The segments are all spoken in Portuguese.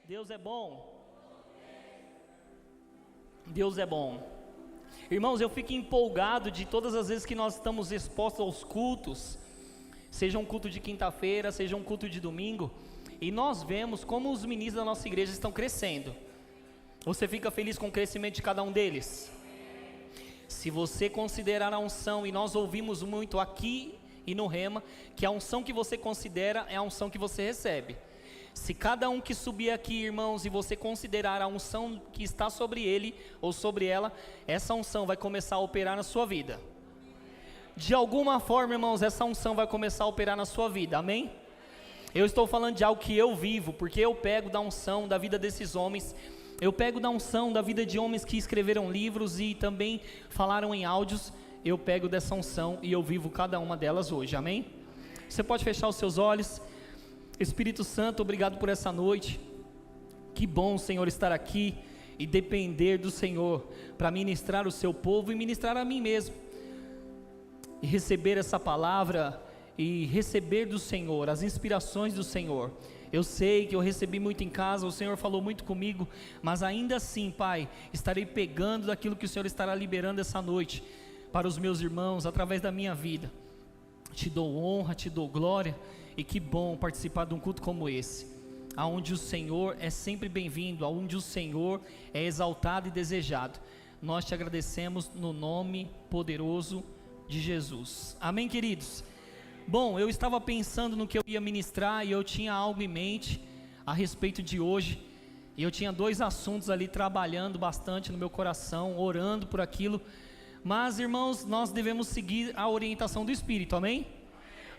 Deus é bom. Deus é bom. Irmãos, eu fico empolgado de todas as vezes que nós estamos expostos aos cultos, seja um culto de quinta-feira, seja um culto de domingo, e nós vemos como os ministros da nossa igreja estão crescendo. Você fica feliz com o crescimento de cada um deles? Se você considerar a unção, e nós ouvimos muito aqui e no Rema, que a unção que você considera é a unção que você recebe. Se cada um que subir aqui, irmãos, e você considerar a unção que está sobre ele ou sobre ela, essa unção vai começar a operar na sua vida. De alguma forma, irmãos, essa unção vai começar a operar na sua vida, amém? Eu estou falando de algo que eu vivo, porque eu pego da unção da vida desses homens, eu pego da unção da vida de homens que escreveram livros e também falaram em áudios, eu pego dessa unção e eu vivo cada uma delas hoje, amém? Você pode fechar os seus olhos. Espírito Santo, obrigado por essa noite. Que bom, Senhor, estar aqui e depender do Senhor para ministrar o seu povo e ministrar a mim mesmo, e receber essa palavra e receber do Senhor as inspirações do Senhor. Eu sei que eu recebi muito em casa, o Senhor falou muito comigo, mas ainda assim, Pai, estarei pegando daquilo que o Senhor estará liberando essa noite para os meus irmãos, através da minha vida. Te dou honra, te dou glória. E que bom participar de um culto como esse, aonde o Senhor é sempre bem-vindo, aonde o Senhor é exaltado e desejado. Nós te agradecemos no nome poderoso de Jesus, amém, queridos? Bom, eu estava pensando no que eu ia ministrar e eu tinha algo em mente a respeito de hoje, e eu tinha dois assuntos ali trabalhando bastante no meu coração, orando por aquilo, mas irmãos, nós devemos seguir a orientação do Espírito, amém?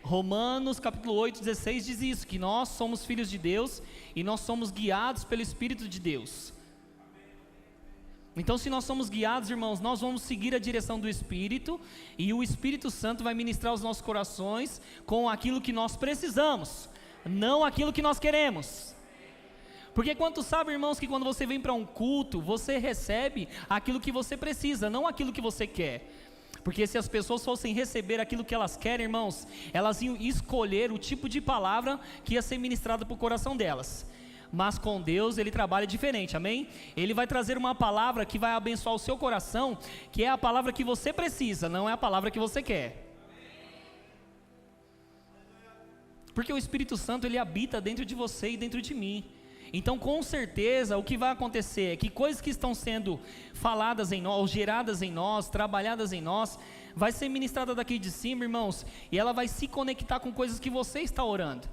Romanos capítulo 8, 16 diz isso, que nós somos filhos de Deus e nós somos guiados pelo Espírito de Deus. Então, se nós somos guiados, irmãos, nós vamos seguir a direção do Espírito, e o Espírito Santo vai ministrar os nossos corações com aquilo que nós precisamos, não aquilo que nós queremos. Porque quanto sabe, irmãos, que quando você vem para um culto, você recebe aquilo que você precisa, não aquilo que você quer. Porque se as pessoas fossem receber aquilo que elas querem, irmãos, elas iam escolher o tipo de palavra que ia ser ministrada para o coração delas. Mas com Deus Ele trabalha diferente, amém? Ele vai trazer uma palavra que vai abençoar o seu coração, que é a palavra que você precisa, não é a palavra que você quer. Porque o Espírito Santo, Ele habita dentro de você e dentro de mim. Então, com certeza, o que vai acontecer é que coisas que estão sendo faladas em nós, geradas em nós, trabalhadas em nós, vai ser ministrada daqui de cima, irmãos, e ela vai se conectar com coisas que você está orando.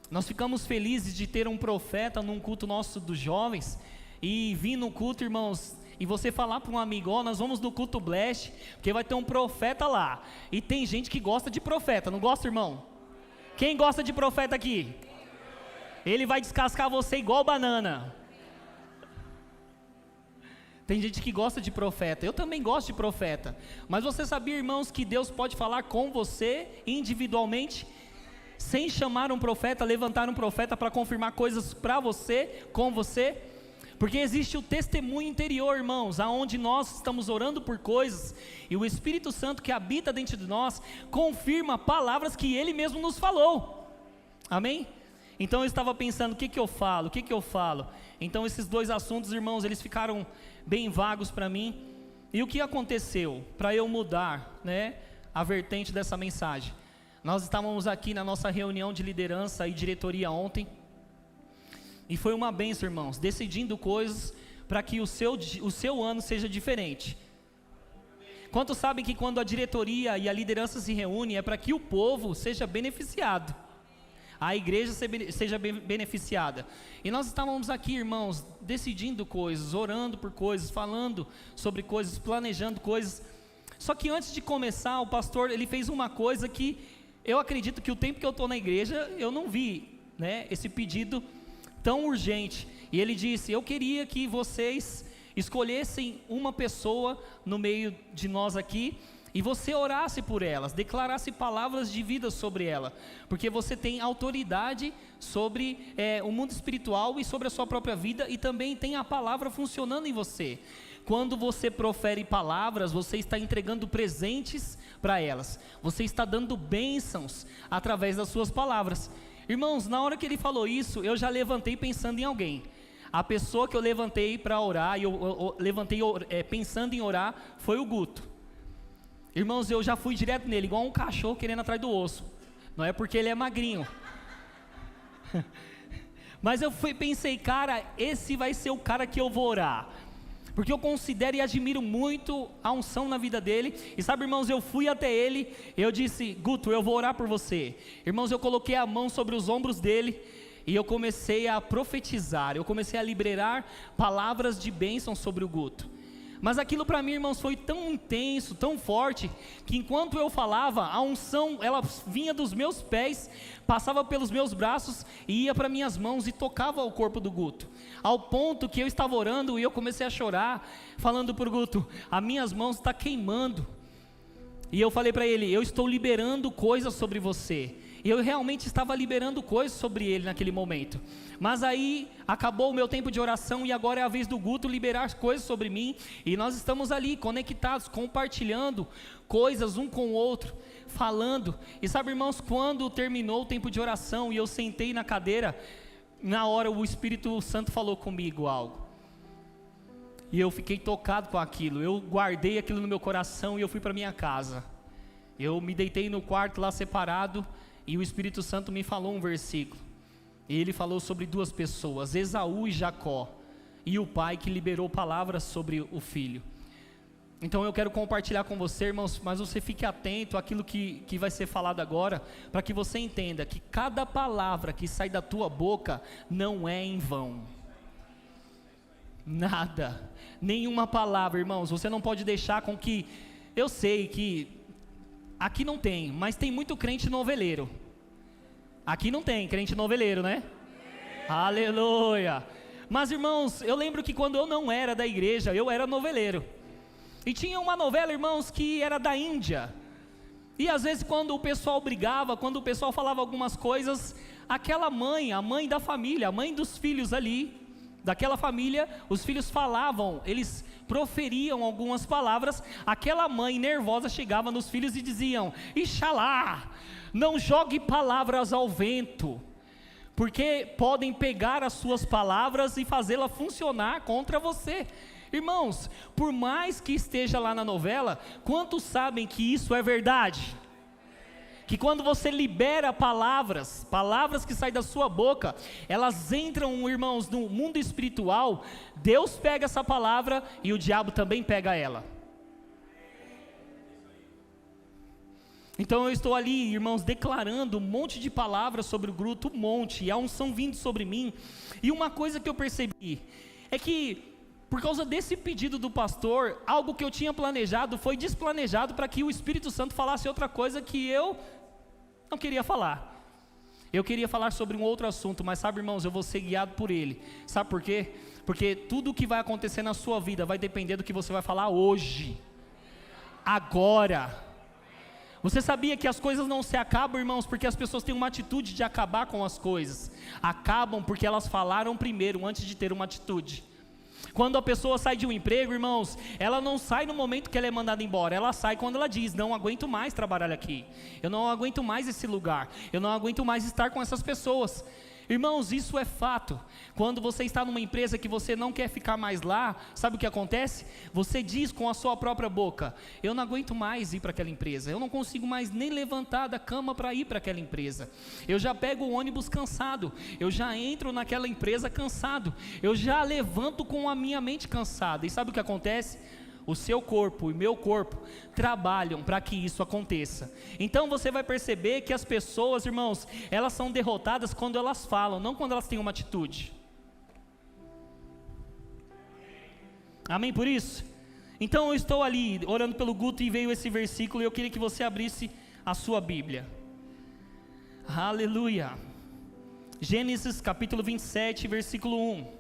Nós ficamos felizes de ter um profeta num culto nosso dos jovens, e vir no culto, irmãos, e você falar para um amigo, ó, nós vamos no culto Blast, porque vai ter um profeta lá, e tem gente que gosta de profeta, não gosta, irmão? Quem gosta de profeta aqui? Ele vai descascar você igual banana. Tem gente que gosta de profeta, eu também gosto de profeta, mas você sabia, irmãos, que Deus pode falar com você individualmente, sem chamar um profeta, levantar um profeta para confirmar coisas para você, com você? Porque existe o testemunho interior, irmãos, aonde nós estamos orando por coisas, e o Espírito Santo que habita dentro de nós, confirma palavras que Ele mesmo nos falou, amém? Então eu estava pensando, o que eu falo? Então esses dois assuntos, irmãos, eles ficaram bem vagos para mim. E o que aconteceu para eu mudar, né, a vertente dessa mensagem? Nós estávamos aqui na nossa reunião de liderança e diretoria ontem, e foi uma bênção, irmãos, decidindo coisas para que o seu ano seja diferente. Quantos sabem que quando a diretoria e a liderança se reúnem, é para que o povo seja beneficiado, a igreja seja beneficiada. E nós estávamos aqui, irmãos, decidindo coisas, orando por coisas, falando sobre coisas, planejando coisas. Só que antes de começar, o pastor, ele fez uma coisa que eu acredito que o tempo que eu estou na igreja, eu não vi, né, esse pedido tão urgente. E ele disse, eu queria que vocês escolhessem uma pessoa no meio de nós aqui, e você orasse por elas, declarasse palavras de vida sobre ela, porque você tem autoridade sobre o mundo espiritual e sobre a sua própria vida, e também tem a palavra funcionando em você. Quando você profere palavras, você está entregando presentes para elas, você está dando bênçãos através das suas palavras. Irmãos, na hora que ele falou isso, eu já levantei pensando em alguém. A pessoa que eu levantei para orar, e eu levantei pensando em orar, foi o Guto. Irmãos, eu já fui direto nele, igual um cachorro querendo atrás do osso. Não é porque ele é magrinho. Mas eu pensei, cara, esse vai ser o cara que eu vou orar. Porque eu considero e admiro muito a unção na vida dele. E sabe, irmãos, eu fui até ele, eu disse, Guto, eu vou orar por você. Irmãos, eu coloquei a mão sobre os ombros dele e eu comecei a profetizar, eu comecei a liberar palavras de bênção sobre o Guto. Mas aquilo para mim, irmãos, foi tão intenso, tão forte, que enquanto eu falava, a unção, ela vinha dos meus pés, passava pelos meus braços e ia para minhas mãos e tocava o corpo do Guto. Ao ponto que eu estava orando e eu comecei a chorar, falando para o Guto, as minhas mãos estão queimando. E eu falei para ele, eu estou liberando coisas sobre você. E eu realmente estava liberando coisas sobre ele naquele momento. Mas aí acabou o meu tempo de oração e agora é a vez do Guto liberar coisas sobre mim. E nós estamos ali conectados, compartilhando coisas um com o outro, falando. E sabe, irmãos, quando terminou o tempo de oração e eu sentei na cadeira, na hora o Espírito Santo falou comigo algo. E eu fiquei tocado com aquilo. Eu guardei aquilo no meu coração e eu fui para minha casa. Eu me deitei no quarto lá separado. E o Espírito Santo me falou um versículo. E ele falou sobre duas pessoas, Esaú e Jacó. E o pai que liberou palavras sobre o filho. Então eu quero compartilhar com você, irmãos, mas você fique atento àquilo que vai ser falado agora, para que você entenda que cada palavra que sai da tua boca não é em vão. Nada, nenhuma palavra, irmãos, você não pode deixar com que, eu sei que aqui não tem, mas tem muito crente noveleiro. Aqui não tem crente noveleiro, né? Aleluia. Mas, irmãos, eu lembro que quando eu não era da igreja, eu era noveleiro. E tinha uma novela, irmãos, que era da Índia. E às vezes quando o pessoal brigava, quando o pessoal falava algumas coisas, aquela mãe, a mãe da família, a mãe dos filhos ali, daquela família, os filhos falavam, eles proferiam algumas palavras, aquela mãe nervosa chegava nos filhos e diziam, Ixalá, não jogue palavras ao vento, porque podem pegar as suas palavras e fazê-la funcionar contra você. Irmãos, por mais que esteja lá na novela, quantos sabem que isso é verdade? Que quando você libera palavras que saem da sua boca, elas entram, irmãos, no mundo espiritual, Deus pega essa palavra e o diabo também pega ela. Então eu estou ali, irmãos, declarando um monte de palavras sobre o Guto, um monte, e a unção vindo sobre mim. E uma coisa que eu percebi, é que por causa desse pedido do pastor, algo que eu tinha planejado foi desplanejado para que o Espírito Santo falasse outra coisa que eu não queria falar. Eu queria falar sobre um outro assunto, mas sabe, irmãos, eu vou ser guiado por ele. Sabe por quê? Porque tudo o que vai acontecer na sua vida vai depender do que você vai falar hoje, agora. Você sabia que as coisas não se acabam, irmãos, porque as pessoas têm uma atitude de acabar com as coisas. Acabam porque elas falaram primeiro, antes de ter uma atitude. Quando a pessoa sai de um emprego, irmãos, ela não sai no momento que ela é mandada embora, ela sai quando ela diz, não aguento mais trabalhar aqui, eu não aguento mais esse lugar, eu não aguento mais estar com essas pessoas. Irmãos, isso é fato. Quando você está numa empresa que você não quer ficar mais lá, sabe o que acontece? Você diz com a sua própria boca, eu não aguento mais ir para aquela empresa, eu não consigo mais nem levantar da cama para ir para aquela empresa, eu já pego o ônibus cansado, eu já entro naquela empresa cansado, eu já levanto com a minha mente cansada. E sabe o que acontece? O seu corpo e meu corpo trabalham para que isso aconteça. Então você vai perceber que as pessoas, irmãos, elas são derrotadas quando elas falam, não quando elas têm uma atitude. Amém por isso? Então eu estou ali orando pelo Guto e veio esse versículo e eu queria que você abrisse a sua Bíblia. Aleluia. Gênesis capítulo 27, versículo 1.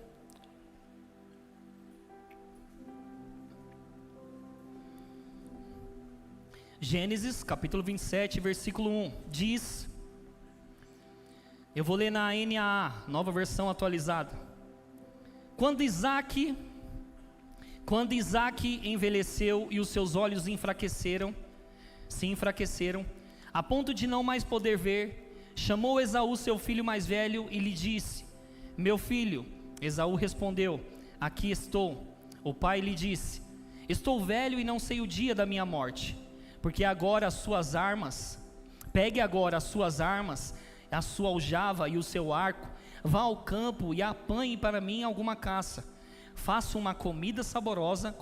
Gênesis capítulo 27, versículo 1, diz, eu vou ler na NAA, nova versão atualizada. Quando Isaac envelheceu e os seus olhos se enfraqueceram, a ponto de não mais poder ver, chamou Esaú seu filho mais velho e lhe disse: meu filho. Esaú respondeu: aqui estou. O pai lhe disse: estou velho e não sei o dia da minha morte, porque agora as suas armas, pegue agora as suas armas, a sua aljava e o seu arco, vá ao campo e apanhe para mim alguma caça, faça uma comida saborosa,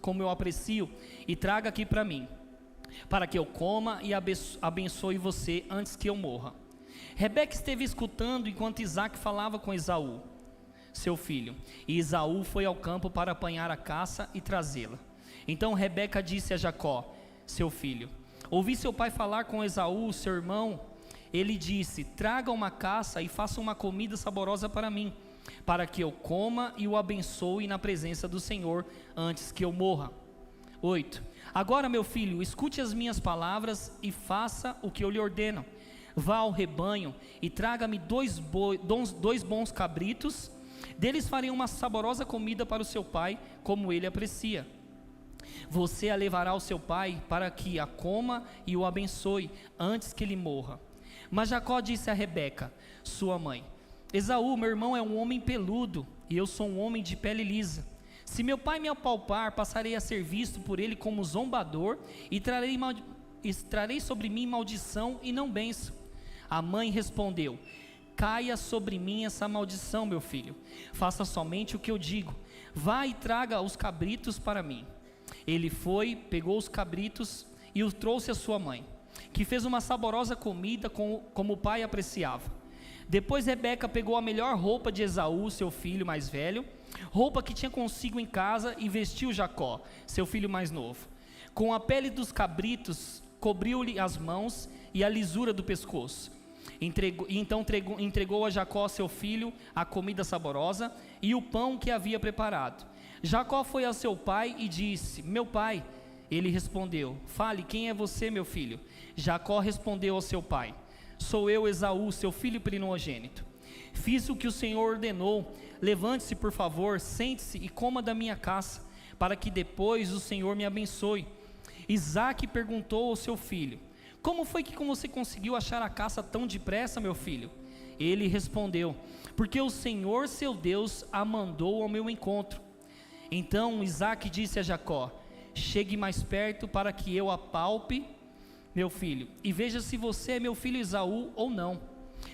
como eu aprecio, e traga aqui para mim, para que eu coma e abençoe você antes que eu morra. Rebeca esteve escutando enquanto Isaque falava com Esaú, seu filho, e Esaú foi ao campo para apanhar a caça e trazê-la. Então Rebeca disse a Jacó, seu filho: ouvi seu pai falar com Esaú, seu irmão. Ele disse: traga uma caça e faça uma comida saborosa para mim, para que eu coma e o abençoe na presença do Senhor antes que eu morra. 8. Agora, meu filho, escute as minhas palavras e faça o que eu lhe ordeno. Vá ao rebanho e traga-me dois bons cabritos, deles farei uma saborosa comida para o seu pai, como ele aprecia. Você a levará ao seu pai para que a coma e o abençoe antes que ele morra. Mas Jacó disse a Rebeca, sua mãe: Esaú, meu irmão, é um homem peludo e eu sou um homem de pele lisa. Se meu pai me apalpar, passarei a ser visto por ele como zombador e trarei sobre mim maldição e não bênção. A mãe respondeu: caia sobre mim essa maldição, meu filho. Faça somente o que eu digo. Vá e traga os cabritos para mim. Ele foi, pegou os cabritos e os trouxe à sua mãe, que fez uma saborosa comida como o pai apreciava. Depois Rebeca pegou a melhor roupa de Esaú, seu filho mais velho, roupa que tinha consigo em casa, e vestiu Jacó, seu filho mais novo. Com a pele dos cabritos, cobriu-lhe as mãos e a lisura do pescoço. Entregou a Jacó, seu filho, a comida saborosa e o pão que havia preparado. Jacó foi ao seu pai e disse: meu pai. Ele respondeu: fale, quem é você, meu filho? Jacó respondeu ao seu pai: sou eu, Esaú, seu filho primogênito. Fiz o que o Senhor ordenou. Levante-se, por favor, sente-se e coma da minha caça, para que depois o Senhor me abençoe. Isaque perguntou ao seu filho: como foi que você conseguiu achar a caça tão depressa, meu filho? Ele respondeu: porque o Senhor, seu Deus, a mandou ao meu encontro. Então Isaque disse a Jacó: chegue mais perto para que eu apalpe, meu filho, e veja se você é meu filho Esaú ou não.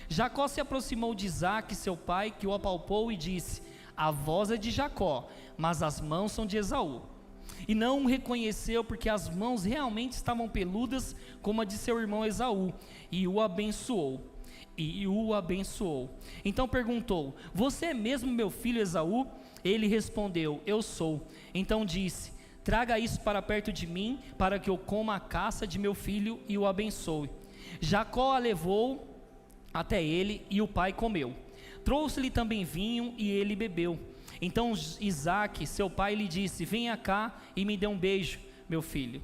Jacó se aproximou de Isaque, seu pai, que o apalpou e disse: a voz é de Jacó, mas as mãos são de Esaú. E não o reconheceu, porque as mãos realmente estavam peludas como a de seu irmão Esaú, e o abençoou. Então perguntou: você é mesmo meu filho Esaú? Ele respondeu: eu sou. Então disse: traga isso para perto de mim, para que eu coma a caça de meu filho e o abençoe. Jacó a levou até ele e o pai comeu. Trouxe-lhe também vinho e ele bebeu. Então Isaque, seu pai, lhe disse: venha cá e me dê um beijo, meu filho.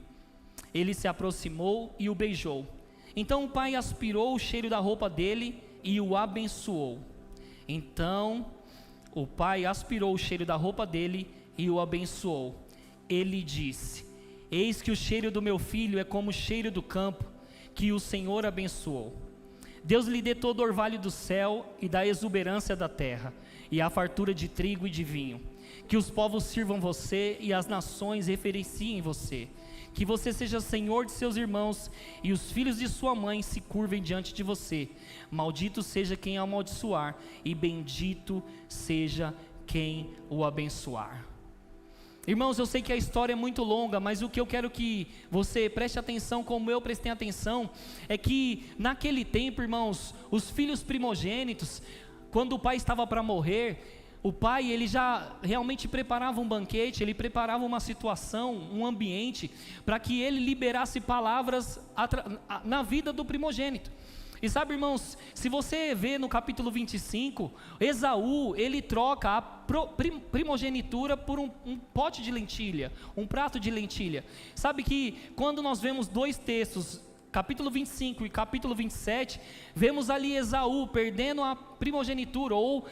Ele se aproximou e o beijou. Então o pai aspirou o cheiro da roupa dele e o abençoou. Ele disse: eis que o cheiro do meu filho é como o cheiro do campo, que o Senhor abençoou. Deus lhe dê todo o orvalho do céu e da exuberância da terra, e a fartura de trigo e de vinho. Que os povos sirvam você e as nações reverenciem você. Que você seja senhor de seus irmãos e os filhos de sua mãe se curvem diante de você. Maldito seja quem amaldiçoar e bendito seja quem o abençoar. Irmãos, eu sei que a história é muito longa, mas o que eu quero que você preste atenção, como eu prestei atenção, é que naquele tempo, irmãos, os filhos primogênitos, quando o pai estava para morrer, o pai, ele já realmente preparava um banquete, ele preparava uma situação, um ambiente, para que ele liberasse palavras na vida do primogênito. E sabe, irmãos, se você vê no capítulo 25, Esaú, ele troca a primogenitura por um pote de lentilha, um prato de lentilha. Sabe que quando nós vemos dois textos, capítulo 25 e capítulo 27, vemos ali Esaú perdendo a primogenitura, ou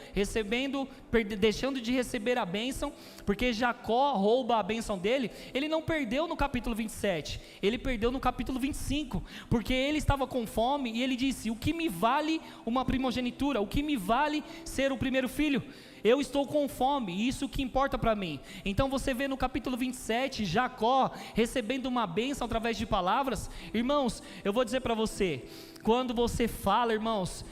deixando de receber a bênção, porque Jacó rouba a bênção dele. Ele não perdeu no capítulo 27, ele perdeu no capítulo 25, porque ele estava com fome, e ele disse: o que me vale uma primogenitura? O que me vale ser o primeiro filho? Eu estou com fome, isso que importa para mim. Então você vê no capítulo 27, Jacó recebendo uma bênção através de palavras. Irmãos, eu vou dizer para você, quando você fala, irmãos,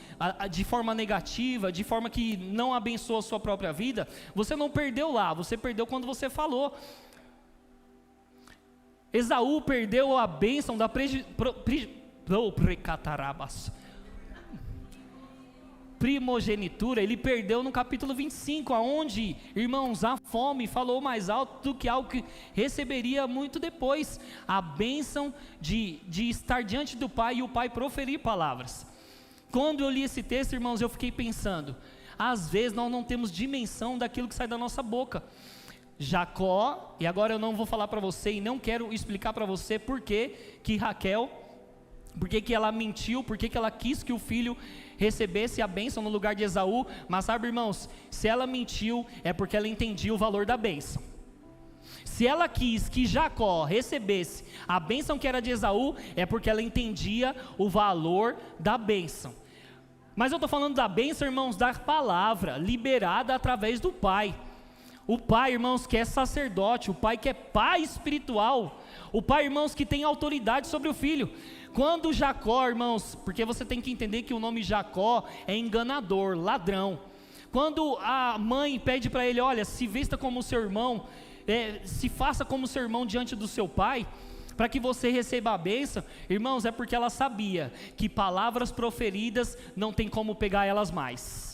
de forma negativa, de forma que não abençoa a sua própria vida, você não perdeu lá, você perdeu quando você falou. Esaú perdeu a bênção da primogenitura, ele perdeu no capítulo 25, aonde, irmãos, a fome falou mais alto do que algo que receberia muito depois, a bênção de estar diante do pai e o pai proferir palavras. Quando eu li esse texto, irmãos, eu fiquei pensando, às vezes nós não temos dimensão daquilo que sai da nossa boca. Jacó, e agora eu não vou falar para você e não quero explicar para você por que Raquel, por que ela mentiu, por que ela quis que o filho recebesse a bênção no lugar de Esaú, mas sabe, irmãos, se ela mentiu, é porque ela entendia o valor da bênção. Se ela quis que Jacó recebesse a bênção que era de Esaú, é porque ela entendia o valor da bênção. Mas eu estou falando da bênção, irmãos, da palavra liberada através do pai. O pai, irmãos, que é sacerdote, o pai que é pai espiritual, o pai, irmãos, que tem autoridade sobre o filho. Quando Jacó, irmãos, porque você tem que entender que o nome Jacó é enganador, ladrão. Quando a mãe pede para ele: olha, se vista como seu irmão, se faça como seu irmão diante do seu pai, para que você receba a bênção, irmãos, é porque ela sabia que palavras proferidas não tem como pegar elas mais.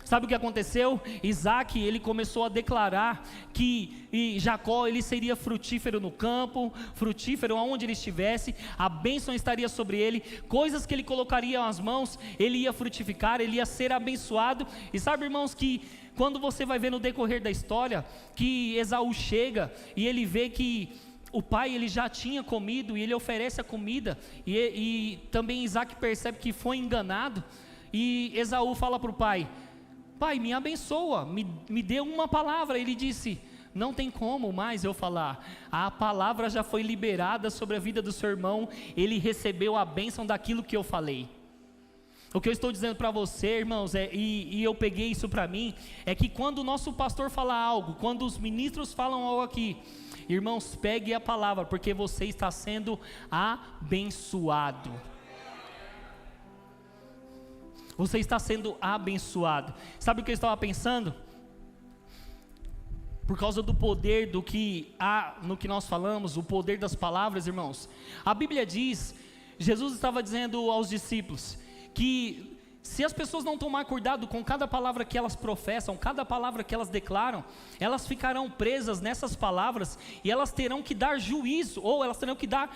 Sabe o que aconteceu? Isaac, ele começou a declarar que Jacó, ele seria frutífero no campo, frutífero aonde ele estivesse, a bênção estaria sobre ele, coisas que ele colocaria nas mãos, ele ia frutificar, ele ia ser abençoado. E sabe, irmãos, que quando você vai ver no decorrer da história, que Esaú chega e ele vê que o pai, ele já tinha comido e ele oferece a comida, e também Isaac percebe que foi enganado, e Esaú fala para o pai: pai, me abençoa, me dê uma palavra. Ele disse: não tem como mais eu falar, a palavra já foi liberada sobre a vida do seu irmão, ele recebeu a bênção daquilo que eu falei. O que eu estou dizendo para você, irmãos, e eu peguei isso para mim, é que quando o nosso pastor fala algo, quando os ministros falam algo aqui, irmãos, pegue a palavra, porque você está sendo abençoado. Você está sendo abençoado. Sabe o que eu estava pensando? Por causa do poder do que há no que nós falamos, o poder das palavras, irmãos. A Bíblia diz, Jesus estava dizendo aos discípulos, que se as pessoas não tomar cuidado com cada palavra que elas professam, cada palavra que elas declaram, elas ficarão presas nessas palavras, e elas terão que dar juízo, ou elas terão que dar...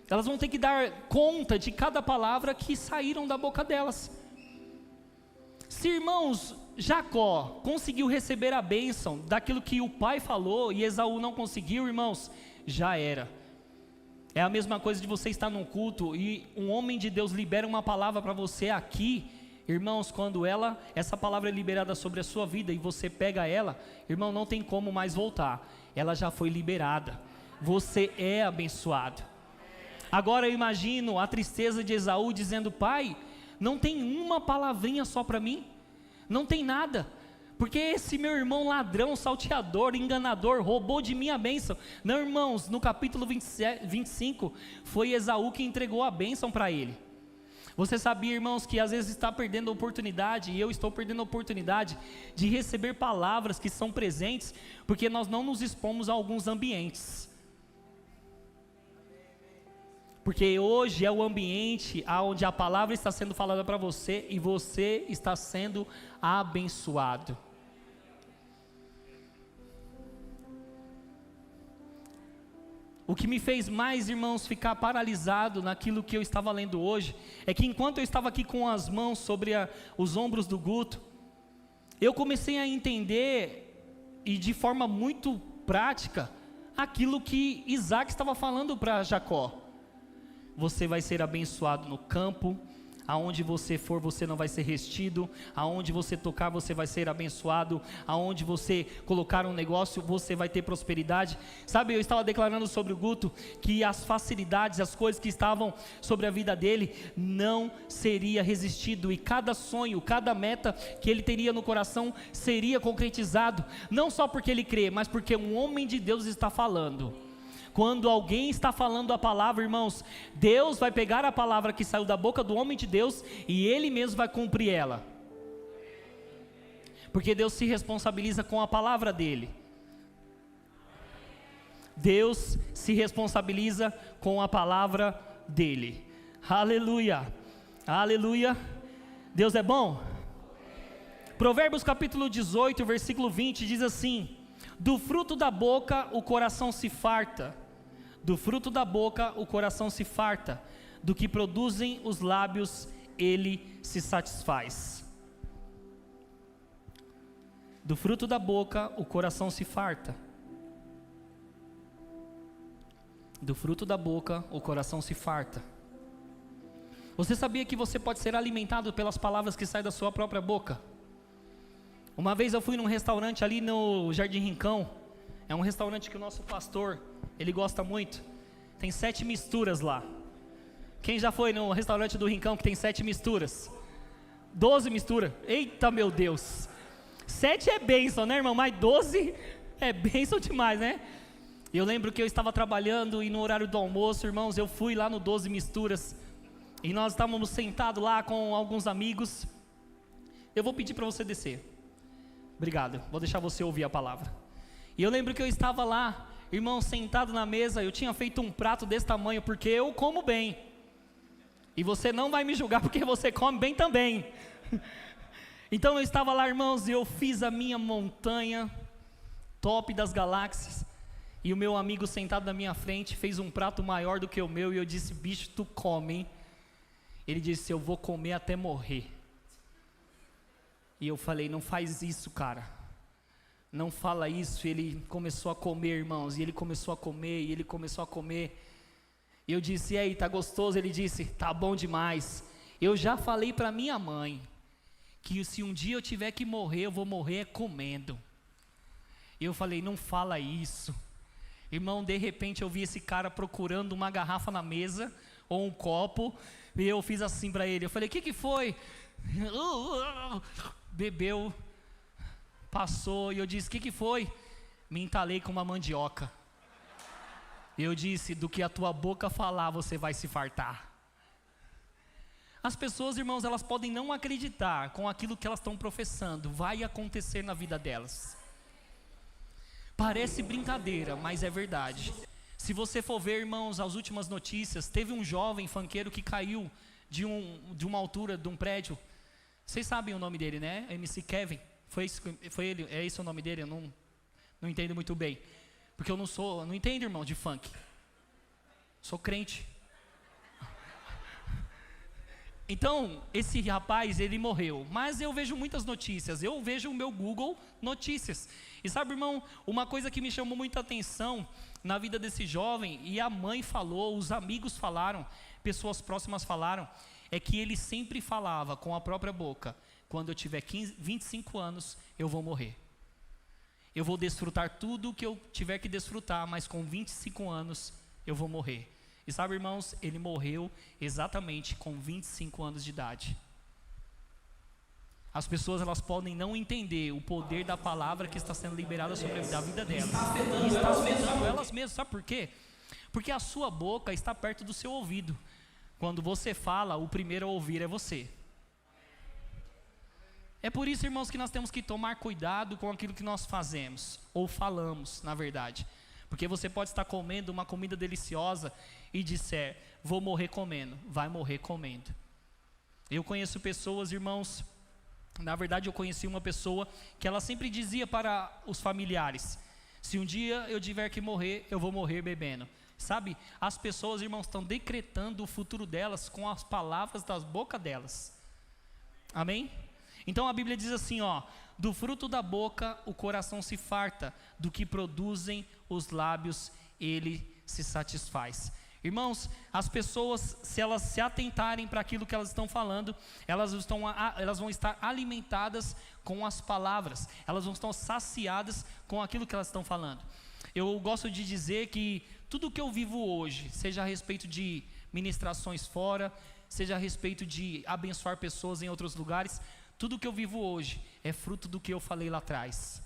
elas vão ter que dar conta de cada palavra que saíram da boca delas. Se, irmãos, Jacó conseguiu receber a bênção daquilo que o pai falou e Esaú não conseguiu, irmãos, já era. É a mesma coisa de você estar num culto e um homem de Deus libera uma palavra para você aqui, irmãos, quando essa palavra é liberada sobre a sua vida e você pega ela, irmão, não tem como mais voltar, ela já foi liberada, você é abençoado. Agora eu imagino a tristeza de Esaú dizendo: pai, não tem uma palavrinha só para mim, não tem nada, porque esse meu irmão ladrão, salteador, enganador, roubou de mim a bênção. Não, irmãos, no capítulo 25, foi Esaú que entregou a bênção para ele. Você sabia, irmãos, que às vezes está perdendo a oportunidade, e eu estou perdendo a oportunidade de receber palavras que são presentes, porque nós não nos expomos a alguns ambientes. Porque hoje é o ambiente onde a palavra está sendo falada para você e você está sendo abençoado. O que me fez mais, irmãos, ficar paralisado naquilo que eu estava lendo hoje, é que enquanto eu estava aqui com as mãos sobre os ombros do Guto, eu comecei a entender, e de forma muito prática, aquilo que Isaac estava falando para Jacó. Você vai ser abençoado no campo, aonde você for você não vai ser restido, aonde você tocar você vai ser abençoado, aonde você colocar um negócio você vai ter prosperidade. Sabe, eu estava declarando sobre o Guto que as facilidades, as coisas que estavam sobre a vida dele não seria resistido, e cada sonho, cada meta que ele teria no coração seria concretizado, não só porque ele crê, mas porque um homem de Deus está falando. Quando alguém está falando a palavra, irmãos, Deus vai pegar a palavra que saiu da boca do homem de Deus e Ele mesmo vai cumprir ela, porque Deus se responsabiliza com a palavra dele. Deus se responsabiliza com a palavra dele. Aleluia, aleluia. Deus é bom. Provérbios capítulo 18, versículo 20 diz assim: do fruto da boca o coração se farta, do fruto da boca o coração se farta, do que produzem os lábios ele se satisfaz. Do fruto da boca o coração se farta, do fruto da boca o coração se farta. Você sabia que você pode ser alimentado pelas palavras que saem da sua própria boca? Uma vez eu fui num restaurante ali no Jardim Rincão. É um restaurante que o nosso pastor, ele gosta muito. Tem 7 misturas lá. Quem já foi no restaurante do Rincão que tem 7 misturas? 12 misturas. Eita, meu Deus. 7 é bênção, né, irmão? Mas 12 é bênção demais, né? Eu lembro que eu estava trabalhando e no horário do almoço, irmãos, eu fui lá no 12 misturas. E nós estávamos sentados lá com alguns amigos. Eu vou pedir para você descer. Obrigado, vou deixar você ouvir a palavra. E eu lembro que eu estava lá, irmão, sentado na mesa. Eu tinha feito um prato desse tamanho, porque eu como bem. E você não vai me julgar, porque você come bem também. Então eu estava lá, irmãos, e eu fiz a minha montanha top das galáxias. E o meu amigo sentado na minha frente fez um prato maior do que o meu. E eu disse: bicho, tu come, hein? Ele disse: eu vou comer até morrer. E eu falei: não faz isso, cara, não fala isso. E ele começou a comer, irmãos, e ele começou a comer, e ele começou a comer. E eu disse: e aí, tá gostoso? Ele disse: tá bom demais. Eu já falei para minha mãe que se um dia eu tiver que morrer, eu vou morrer comendo. E eu falei: não fala isso. Irmão, de repente eu vi esse cara procurando uma garrafa na mesa, ou um copo, e eu fiz assim para ele. Eu falei: o que foi? Bebeu, passou, e eu disse: o que foi? Me entalei com uma mandioca. Eu disse: do que a tua boca falar, você vai se fartar. As pessoas, irmãos, elas podem não acreditar com aquilo que elas estão professando, vai acontecer na vida delas. Parece brincadeira, mas é verdade. Se você for ver, irmãos, as últimas notícias, teve um jovem funkeiro que caiu de uma altura de um prédio. Vocês sabem o nome dele, né? MC Kevin. Foi ele, é esse o nome dele? Eu não entendo muito bem. Porque eu não entendo, irmão, de funk. Sou crente. Então, esse rapaz, ele morreu. Mas eu vejo muitas notícias. Eu vejo o meu Google Notícias. E sabe, irmão, uma coisa que me chamou muita atenção na vida desse jovem, e a mãe falou, os amigos falaram, pessoas próximas falaram, é que ele sempre falava com a própria boca: quando eu tiver 25 anos, eu vou morrer. Eu vou desfrutar tudo o que eu tiver que desfrutar, mas com 25 anos eu vou morrer. E sabe, irmãos, ele morreu exatamente com 25 anos de idade. As pessoas, elas podem não entender o poder da palavra que está sendo liberada sobre a vida delas. E está afetando elas mesmas. Sabe por quê? Porque a sua boca está perto do seu ouvido. Quando você fala, o primeiro a ouvir é você. É por isso, irmãos, que nós temos que tomar cuidado com aquilo que nós fazemos, ou falamos, na verdade. Porque você pode estar comendo uma comida deliciosa e disser: vou morrer comendo. Vai morrer comendo. Eu conheço pessoas, irmãos, na verdade eu conheci uma pessoa que ela sempre dizia para os familiares: se um dia eu tiver que morrer, eu vou morrer bebendo. Sabe, as pessoas, irmãos, estão decretando o futuro delas com as palavras das bocas delas. Amém? Então a Bíblia diz assim, ó: do fruto da boca o coração se farta, do que produzem os lábios ele se satisfaz. Irmãos, as pessoas, se elas se atentarem para aquilo que elas estão falando, elas vão estar alimentadas com as palavras, elas vão estar saciadas com aquilo que elas estão falando. Eu gosto de dizer que tudo que eu vivo hoje, seja a respeito de ministrações fora, seja a respeito de abençoar pessoas em outros lugares, tudo que eu vivo hoje é fruto do que eu falei lá atrás.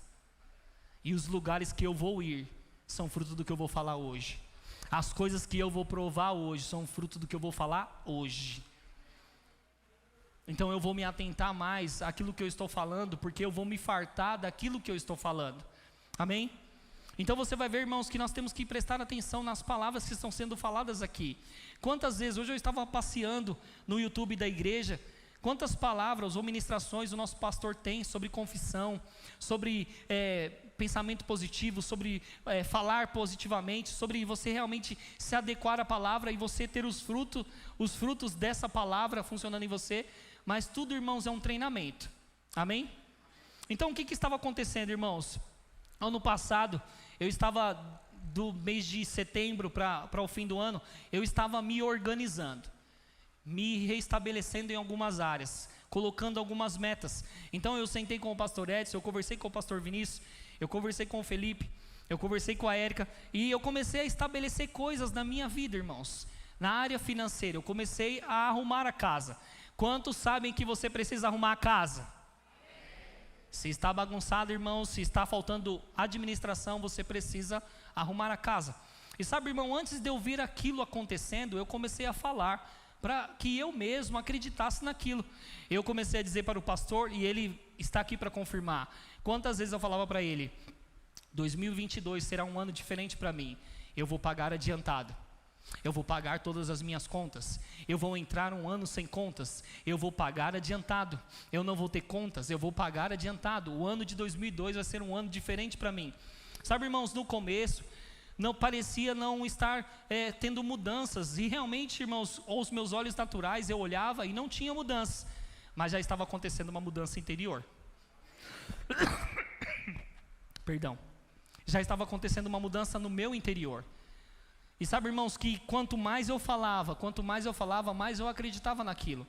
E os lugares que eu vou ir são fruto do que eu vou falar hoje. As coisas que eu vou provar hoje são fruto do que eu vou falar hoje. Então eu vou me atentar mais àquilo que eu estou falando, porque eu vou me fartar daquilo que eu estou falando. Amém? Então você vai ver, irmãos, que nós temos que prestar atenção nas palavras que estão sendo faladas aqui. Quantas vezes, hoje eu estava passeando no YouTube da igreja, quantas palavras ou ministrações o nosso pastor tem sobre confissão, sobre pensamento positivo, sobre falar positivamente, sobre você realmente se adequar à palavra e você ter os frutos dessa palavra funcionando em você. Mas tudo, irmãos, é um treinamento. Amém? Então o que estava acontecendo, irmãos? Ano passado, eu estava do mês de setembro para o fim do ano, eu estava me organizando, me reestabelecendo em algumas áreas, colocando algumas metas. Então eu sentei com o pastor Edson, eu conversei com o pastor Vinícius, eu conversei com o Felipe, eu conversei com a Érica, e eu comecei a estabelecer coisas na minha vida, irmãos. Na área financeira, eu comecei a arrumar a casa. Quantos sabem que você precisa arrumar a casa? Se está bagunçado, irmão, se está faltando administração, você precisa arrumar a casa. E sabe, irmão, antes de eu ver aquilo acontecendo, eu comecei a falar para que eu mesmo acreditasse naquilo. Eu comecei a dizer para o pastor, e ele está aqui para confirmar. Quantas vezes eu falava para ele: 2022 será um ano diferente para mim. Eu vou pagar adiantado. Eu vou pagar todas as minhas contas. Eu vou entrar um ano sem contas. Eu vou pagar adiantado. Eu não vou ter contas, eu vou pagar adiantado. O ano de 2002 vai ser um ano diferente para mim. Sabe, irmãos, no começo não parecia não estar tendo mudanças. E realmente, irmãos, aos meus olhos naturais eu olhava e não tinha mudanças. Mas já estava acontecendo uma mudança interior. Perdão. Já estava acontecendo uma mudança no meu interior. E sabe, irmãos, que quanto mais eu falava, mais eu acreditava naquilo.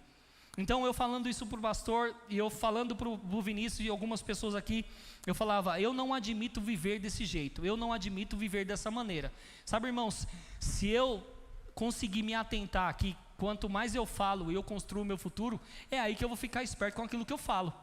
Então eu falando isso para o pastor, e eu falando para o Vinícius e algumas pessoas aqui, eu falava: eu não admito viver desse jeito, eu não admito viver dessa maneira. Sabe, irmãos, se eu conseguir me atentar que quanto mais eu falo e eu construo o meu futuro, é aí que eu vou ficar esperto com aquilo que eu falo.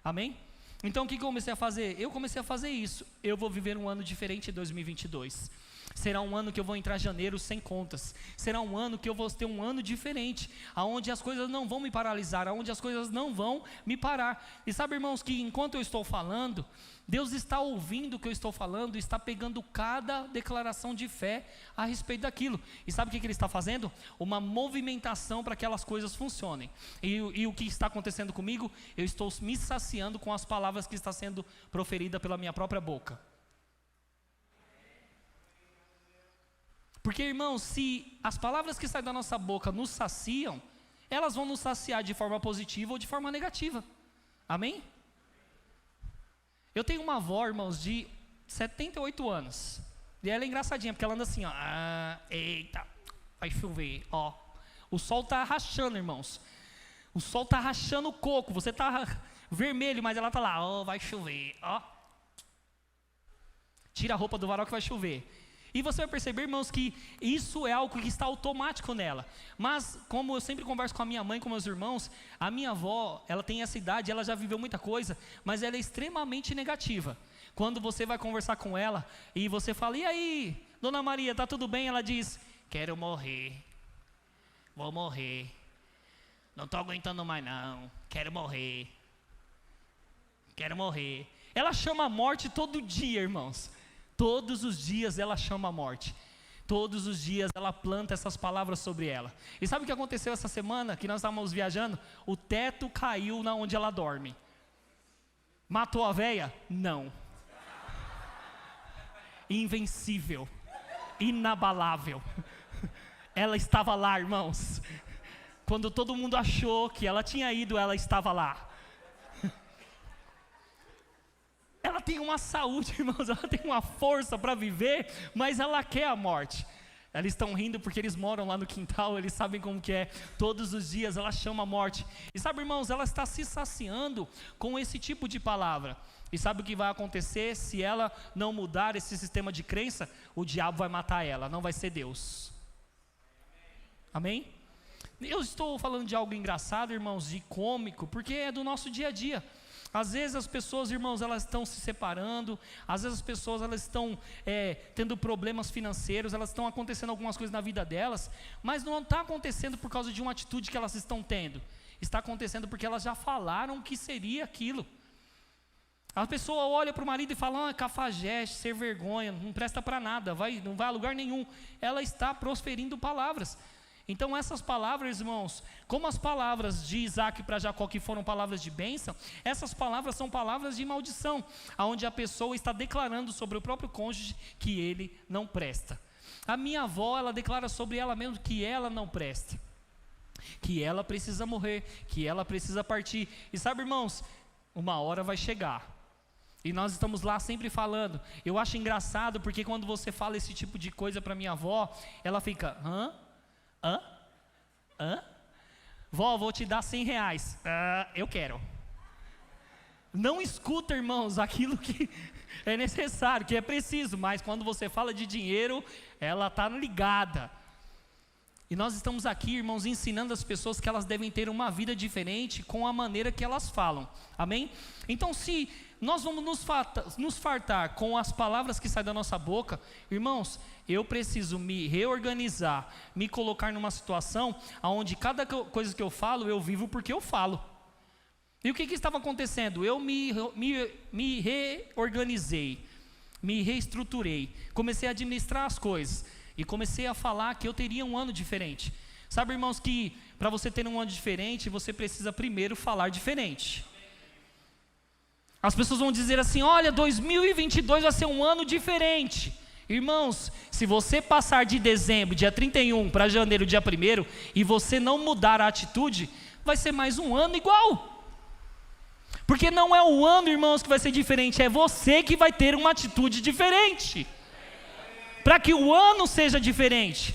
Amém? Então o que eu comecei a fazer? Eu comecei a fazer isso. Eu vou viver um ano diferente em 2022. Será um ano que eu vou entrar em janeiro sem contas. Será um ano que eu vou ter um ano diferente, aonde as coisas não vão me paralisar, aonde as coisas não vão me parar. E sabe, irmãos, que enquanto eu estou falando, Deus está ouvindo o que eu estou falando, está pegando cada declaração de fé a respeito daquilo. E sabe o que Ele está fazendo? Uma movimentação para que aquelas coisas funcionem. E o que está acontecendo comigo? Eu estou me saciando com as palavras que estão sendo proferidas pela minha própria boca. Porque, irmãos, se as palavras que saem da nossa boca nos saciam, elas vão nos saciar de forma positiva ou de forma negativa. Amém? Eu tenho uma avó, irmãos, de 78 anos. E ela é engraçadinha, porque ela anda assim, ó. Eita, vai chover, ó. O sol está rachando, irmãos. O sol está rachando o coco. Você está vermelho, mas ela está lá, ó, vai chover, ó. Tira a roupa do varal que vai chover. E você vai perceber, irmãos, que isso é algo que está automático nela. Mas, como eu sempre converso com a minha mãe, com meus irmãos, a minha avó, ela tem essa idade, ela já viveu muita coisa, mas ela é extremamente negativa. Quando você vai conversar com ela, e você fala: e aí, Dona Maria, tá tudo bem? Ela diz: quero morrer, vou morrer, não estou aguentando mais não, quero morrer. Ela chama a morte todo dia, irmãos. Todos os dias ela chama a morte. Todos os dias ela planta essas palavras sobre ela. E sabe o que aconteceu essa semana que nós estávamos viajando? O teto caiu na onde ela dorme. Matou a véia? Não. Invencível. Inabalável. Ela estava lá, irmãos. Quando todo mundo achou que ela tinha ido, ela estava lá. Ela tem uma saúde, irmãos, ela tem uma força para viver, mas ela quer a morte. Eles estão rindo porque eles moram lá no quintal, eles sabem como que é. Todos os dias ela chama a morte. E sabe, irmãos, ela está se saciando com esse tipo de palavra. E sabe o que vai acontecer se ela não mudar esse sistema de crença? O diabo vai matar ela, não vai ser Deus. Amém? Eu estou falando de algo engraçado, irmãos, de cômico, porque é do nosso dia a dia. Às vezes as pessoas, irmãos, elas estão se separando, às vezes as pessoas elas estão tendo problemas financeiros, elas estão acontecendo algumas coisas na vida delas, mas não está acontecendo por causa de uma atitude que elas estão tendo, está acontecendo porque elas já falaram que seria aquilo. A pessoa olha para o marido e fala, cafajeste, ser vergonha, não presta para nada, não vai a lugar nenhum. Ela está proferindo palavras. Então essas palavras, irmãos, como as palavras de Isaac para Jacó, que foram palavras de bênção, essas palavras são palavras de maldição, onde a pessoa está declarando sobre o próprio cônjuge que ele não presta. A minha avó, ela declara sobre ela mesma que ela não presta, que ela precisa morrer, que ela precisa partir. E sabe, irmãos, uma hora vai chegar. E nós estamos lá sempre falando. Eu acho engraçado porque quando você fala esse tipo de coisa para minha avó, ela fica, Vó, vou te dar R$100. Eu quero. Não escuta, irmãos, aquilo que é necessário, que é preciso. Mas quando você fala de dinheiro, ela está ligada. E nós estamos aqui, irmãos, ensinando as pessoas que elas devem ter uma vida diferente com a maneira que elas falam. Amém? Então, se nós vamos nos fartar com as palavras que saem da nossa boca, irmãos, eu preciso me reorganizar, me colocar numa situação onde cada coisa que eu falo, eu vivo porque eu falo. E o que estava acontecendo? Eu me reorganizei, me reestruturei, comecei a administrar as coisas e comecei a falar que eu teria um ano diferente. Sabe, irmãos, que para você ter um ano diferente, você precisa primeiro falar diferente. As pessoas vão dizer assim, olha, 2022 vai ser um ano diferente. Irmãos, se você passar de dezembro, dia 31, para janeiro, dia 1º, e você não mudar a atitude, vai ser mais um ano igual. Porque não é o ano, irmãos, que vai ser diferente, é você que vai ter uma atitude diferente. Para que o ano seja diferente.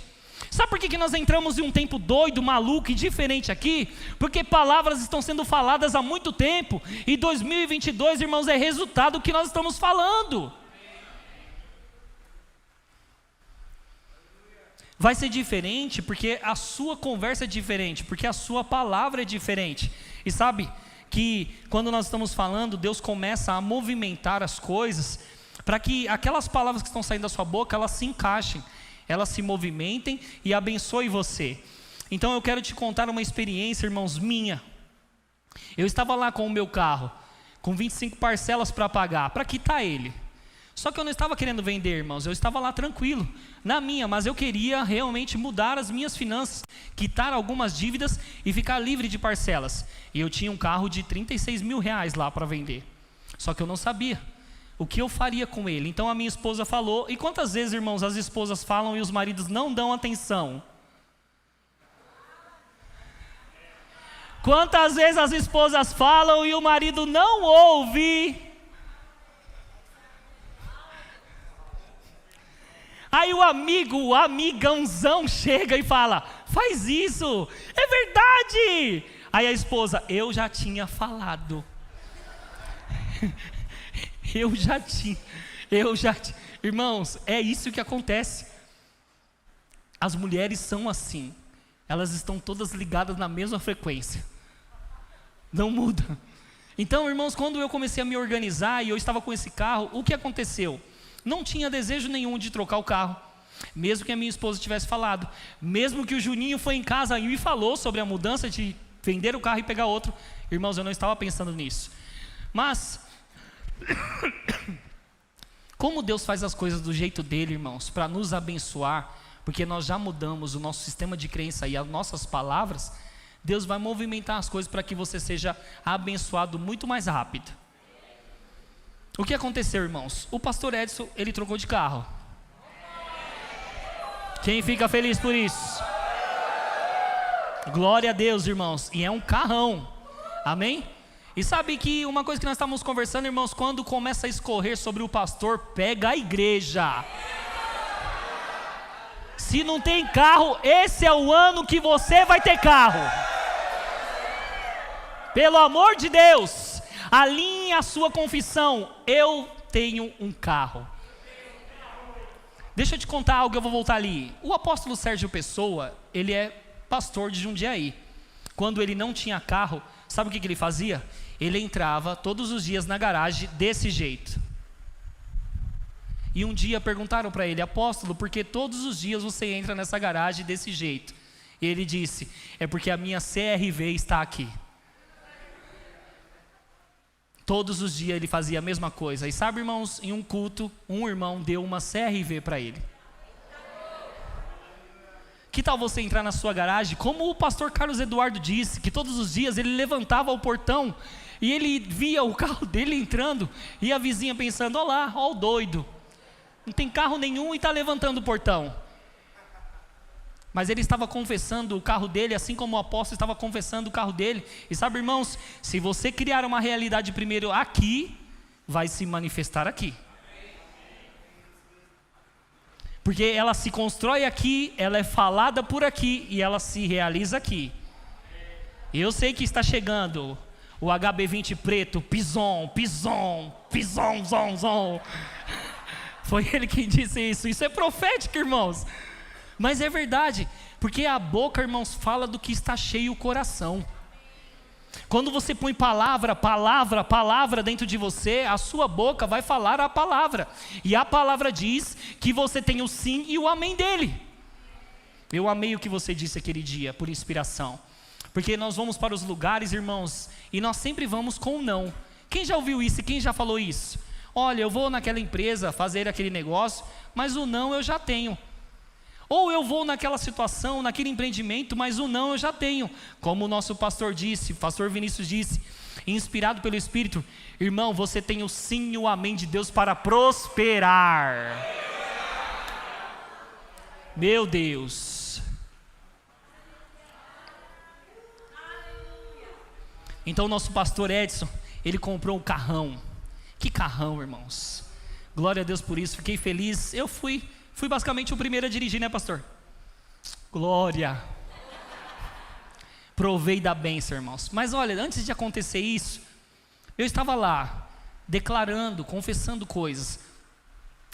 Sabe por que nós entramos em um tempo doido, maluco e diferente aqui? Porque palavras estão sendo faladas há muito tempo, e 2022, irmãos, é resultado do que nós estamos falando. Vai ser diferente porque a sua conversa é diferente, porque a sua palavra é diferente. E sabe que quando nós estamos falando, Deus começa a movimentar as coisas, para que aquelas palavras que estão saindo da sua boca, elas se encaixem, elas se movimentem e abençoem você. Então eu quero te contar uma experiência, irmãos, minha. Eu estava lá com o meu carro, com 25 parcelas para pagar, para quitar ele. Só que eu não estava querendo vender, irmãos, eu estava lá tranquilo, na minha, mas eu queria realmente mudar as minhas finanças, quitar algumas dívidas e ficar livre de parcelas. E eu tinha um carro de R$36 mil lá para vender, só que eu não sabia o que eu faria com ele. Então a minha esposa falou, e quantas vezes, irmãos, as esposas falam e os maridos não dão atenção? Quantas vezes as esposas falam e o marido não ouve? Aí o amigãozão chega e fala, faz isso, é verdade. Aí a esposa, eu já tinha falado. Eu já tinha. Irmãos, é isso que acontece. As mulheres são assim, elas estão todas ligadas na mesma frequência, não muda. Então, irmãos, quando eu comecei a me organizar e eu estava com esse carro, o que aconteceu? Não tinha desejo nenhum de trocar o carro, mesmo que a minha esposa tivesse falado, mesmo que o Juninho foi em casa e me falou sobre a mudança de vender o carro e pegar outro. Irmãos, eu não estava pensando nisso. Mas como Deus faz as coisas do jeito dele, irmãos, para nos abençoar, porque nós já mudamos o nosso sistema de crença e as nossas palavras, Deus vai movimentar as coisas para que você seja abençoado muito mais rápido. O que aconteceu, irmãos? O pastor Edson, ele trocou de carro. Quem fica feliz por isso? Glória a Deus, irmãos. E é um carrão. Amém? E sabe que uma coisa que nós estávamos conversando, irmãos, quando começa a escorrer sobre o pastor, pega a igreja. Se não tem carro, esse é o ano que você vai ter carro. Pelo amor de Deus, alinhe a sua confissão. Eu tenho um carro. Deixa eu te contar algo, eu vou voltar ali. O apóstolo Sérgio Pessoa, ele é pastor de Jundiaí. Quando ele não tinha carro, sabe o que ele fazia? Ele entrava todos os dias na garagem desse jeito. E um dia perguntaram para ele: apóstolo, por que todos os dias você entra nessa garagem desse jeito? E ele disse: é porque a minha CRV está aqui. Todos os dias ele fazia a mesma coisa. E sabe, irmãos, em um culto, um irmão deu uma CRV para ele. Que tal você entrar na sua garagem, como o pastor Carlos Eduardo disse, que todos os dias ele levantava o portão e ele via o carro dele entrando, e a vizinha pensando: ó lá, ó o doido, não tem carro nenhum e está levantando o portão. Mas ele estava confessando o carro dele, assim como o apóstolo estava confessando o carro dele. E sabe, irmãos, se você criar uma realidade primeiro aqui, vai se manifestar aqui. Porque ela se constrói aqui, ela é falada por aqui e ela se realiza aqui. Eu sei que está chegando o HB20 preto, pison, zon, zon. Foi ele quem disse isso. Isso é profético, irmãos. Mas é verdade, porque a boca, irmãos, fala do que está cheio o coração. Quando você põe palavra dentro de você, a sua boca vai falar a palavra. E a palavra diz que você tem o sim e o amém dele. Eu amei o que você disse aquele dia, por inspiração. Porque nós vamos para os lugares, irmãos, e nós sempre vamos com o não. Quem já ouviu isso e quem já falou isso? Olha, eu vou naquela empresa fazer aquele negócio, mas o não eu já tenho. Ou eu vou naquela situação, naquele empreendimento, mas o não eu já tenho. Como o nosso pastor disse, pastor Vinícius disse, inspirado pelo Espírito: irmão, você tem o sim e o amém de Deus para prosperar. Meu Deus. Então o nosso pastor Edson, ele comprou um carrão. Que carrão, irmãos. Glória a Deus por isso, fiquei feliz. Eu fui basicamente o primeiro a dirigir, né, pastor? Glória. Provei da bênção, irmãos. Mas olha, antes de acontecer isso, eu estava lá, declarando, confessando coisas.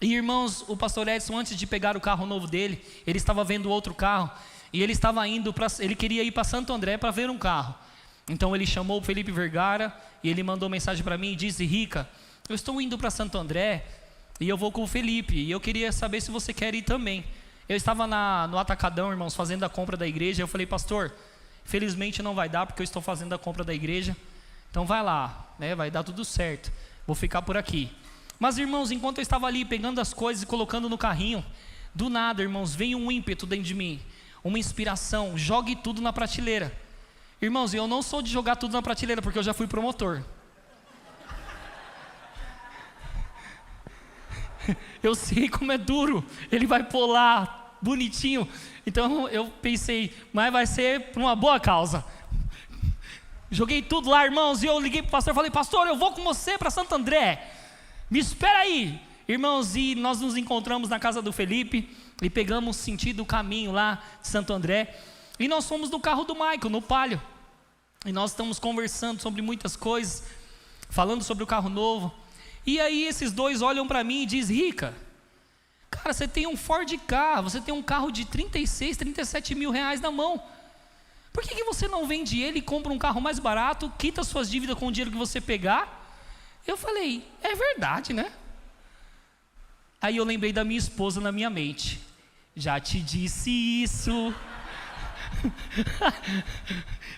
E irmãos, o pastor Edson, antes de pegar o carro novo dele, ele estava vendo outro carro, e ele estava indo ele queria ir para Santo André para ver um carro. Então ele chamou o Felipe Vergara, e ele mandou mensagem para mim e disse: Rica, eu estou indo para Santo André, e eu vou com o Felipe, e eu queria saber se você quer ir também. Eu estava no Atacadão, irmãos, fazendo a compra da igreja. Eu falei: pastor, felizmente não vai dar, porque eu estou fazendo a compra da igreja. Então vai lá, né, vai dar tudo certo, vou ficar por aqui. Mas irmãos, enquanto eu estava ali pegando as coisas e colocando no carrinho, do nada, irmãos, veio um ímpeto dentro de mim, uma inspiração: jogue tudo na prateleira. Irmãos, eu não sou de jogar tudo na prateleira, porque eu já fui promotor. Eu sei como é duro, ele vai pular bonitinho. Então eu pensei, mas vai ser por uma boa causa. Joguei tudo lá, irmãos, e eu liguei para o pastor e falei: pastor, eu vou com você para Santo André, me espera aí. Irmãos, e nós nos encontramos na casa do Felipe, e pegamos sentido o caminho lá de Santo André, e nós fomos no carro do Michael, no Palio, e nós estamos conversando sobre muitas coisas, falando sobre o carro novo. E aí esses dois olham para mim e dizem: Rica, cara, você tem um Ford Ka, você tem um carro de 36, 37 mil reais na mão. Por que você não vende ele e compra um carro mais barato, quita suas dívidas com o dinheiro que você pegar? Eu falei: é verdade, né? Aí eu lembrei da minha esposa na minha mente: já te disse isso.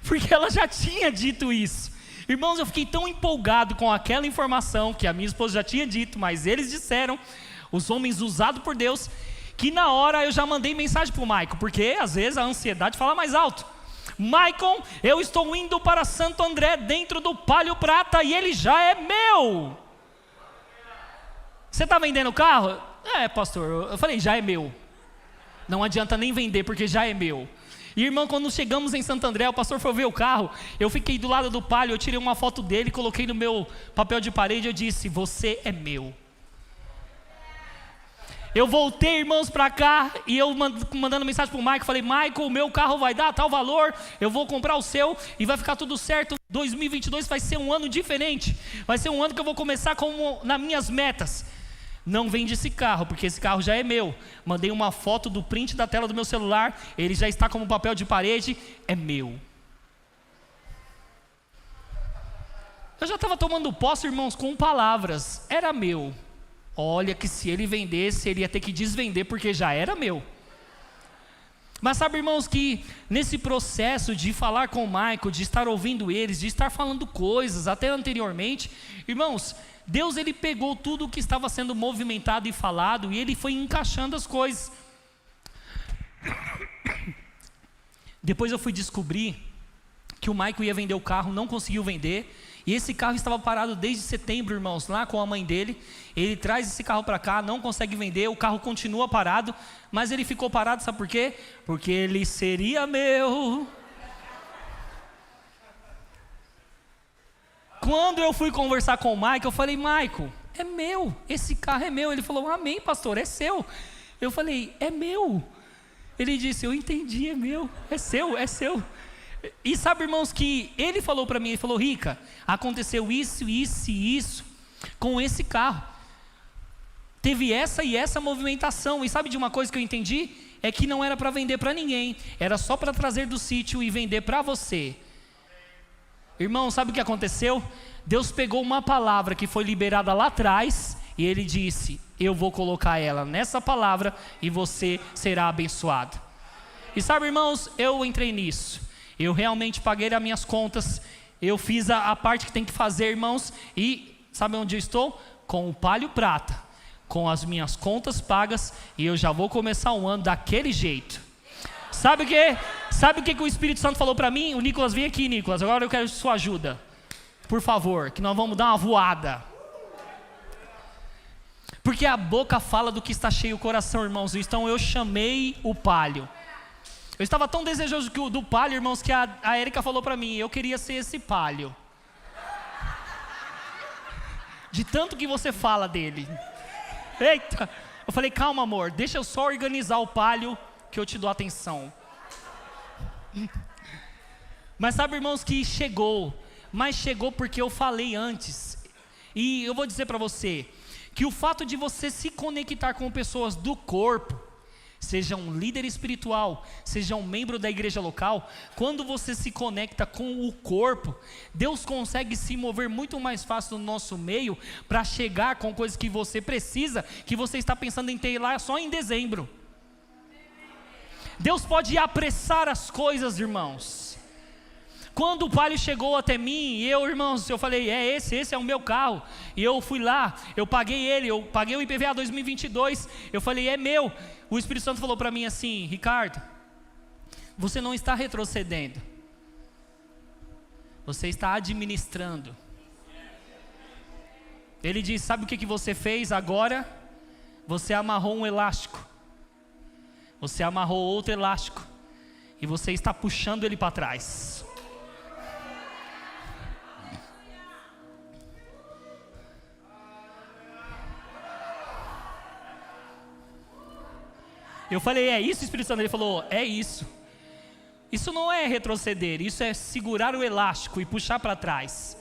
Porque ela já tinha dito isso. Irmãos, eu fiquei tão empolgado com aquela informação que a minha esposa já tinha dito, mas eles disseram, os homens usados por Deus, que na hora eu já mandei mensagem para o Michael, porque às vezes a ansiedade fala mais alto. Michael, eu estou indo para Santo André dentro do Palio Prata e ele já é meu. Você está vendendo o carro? É, pastor. Eu falei: já é meu. Não adianta nem vender, porque já é meu. E irmão, quando chegamos em Santo André, o pastor foi ver o carro, eu fiquei do lado do Palio, eu tirei uma foto dele, coloquei no meu papel de parede, eu disse: você é meu. Eu voltei, irmãos, para cá, e eu mandando mensagem para o Michael, falei, Michael, o meu carro vai dar tal valor, eu vou comprar o seu, e vai ficar tudo certo. 2022 vai ser um ano diferente, vai ser um ano que eu vou começar nas minhas metas. Não vende esse carro, porque esse carro já é meu. Mandei uma foto do print da tela do meu celular, ele já está como papel de parede, é meu. Eu já estava tomando posse, irmãos, com palavras, era meu. Olha que se ele vendesse, ele ia ter que desvender, porque já era meu. Mas sabe, irmãos, que nesse processo de falar com o Michael, de estar ouvindo eles, de estar falando coisas, até anteriormente, irmãos, Deus ele pegou tudo o que estava sendo movimentado e falado, e ele foi encaixando as coisas. Depois eu fui descobrir que o Michael ia vender o carro, não conseguiu vender, e esse carro estava parado desde setembro, irmãos, lá com a mãe dele. Ele traz esse carro para cá, não consegue vender, o carro continua parado, mas ele ficou parado, sabe por quê? Porque ele seria meu. Quando eu fui conversar com o Michael, eu falei, Michael, é meu, esse carro é meu. Ele falou, amém, pastor, é seu. Eu falei, é meu. Ele disse, eu entendi, é meu, é seu, é seu. E sabe, irmãos, que ele falou para mim, ele falou, Rica, aconteceu isso, isso e isso com esse carro. Teve essa e essa movimentação. E sabe de uma coisa que eu entendi? É que não era para vender para ninguém, era só para trazer do sítio e vender para você. Irmão, sabe o que aconteceu? Deus pegou uma palavra que foi liberada lá atrás e ele disse, eu vou colocar ela nessa palavra e você será abençoado. E sabe, irmãos, eu entrei nisso. Eu realmente paguei as minhas contas, eu fiz a parte que tem que fazer, irmãos, e sabe onde eu estou? Com o palho prata, com as minhas contas pagas, e eu já vou começar um ano daquele jeito. Sabe o que? Sabe o que o Espírito Santo falou para mim? O Nicolas, vem aqui, Nicolas, agora eu quero sua ajuda, por favor, que nós vamos dar uma voada. Porque a boca fala do que está cheio o coração, irmãos, então eu chamei o palho. Eu estava tão desejoso do palho, irmãos, que a Érica falou para mim, eu queria ser esse palho. De tanto que você fala dele. Eita! Eu falei, calma, amor, deixa eu só organizar o palho que eu te dou atenção. Mas sabe, irmãos, que chegou. Mas chegou porque eu falei antes. E eu vou dizer para você, que o fato de você se conectar com pessoas do corpo, seja um líder espiritual, seja um membro da igreja local, quando você se conecta com o corpo, Deus consegue se mover muito mais fácil no nosso meio, para chegar com coisas que você precisa, que você está pensando em ter lá só em dezembro. Deus pode apressar as coisas, irmãos. Quando o palio chegou até mim, irmãos, eu falei, esse é o meu carro, e eu fui lá, eu paguei o IPVA 2022, eu falei, é meu. O Espírito Santo falou para mim assim, Ricardo, você não está retrocedendo, você está administrando. Ele disse, sabe o que você fez agora? Você amarrou um elástico, você amarrou outro elástico, e você está puxando ele para trás. Eu falei, é isso, Espírito Santo? Ele falou, é isso. Isso não é retroceder, isso é segurar o elástico e puxar para trás.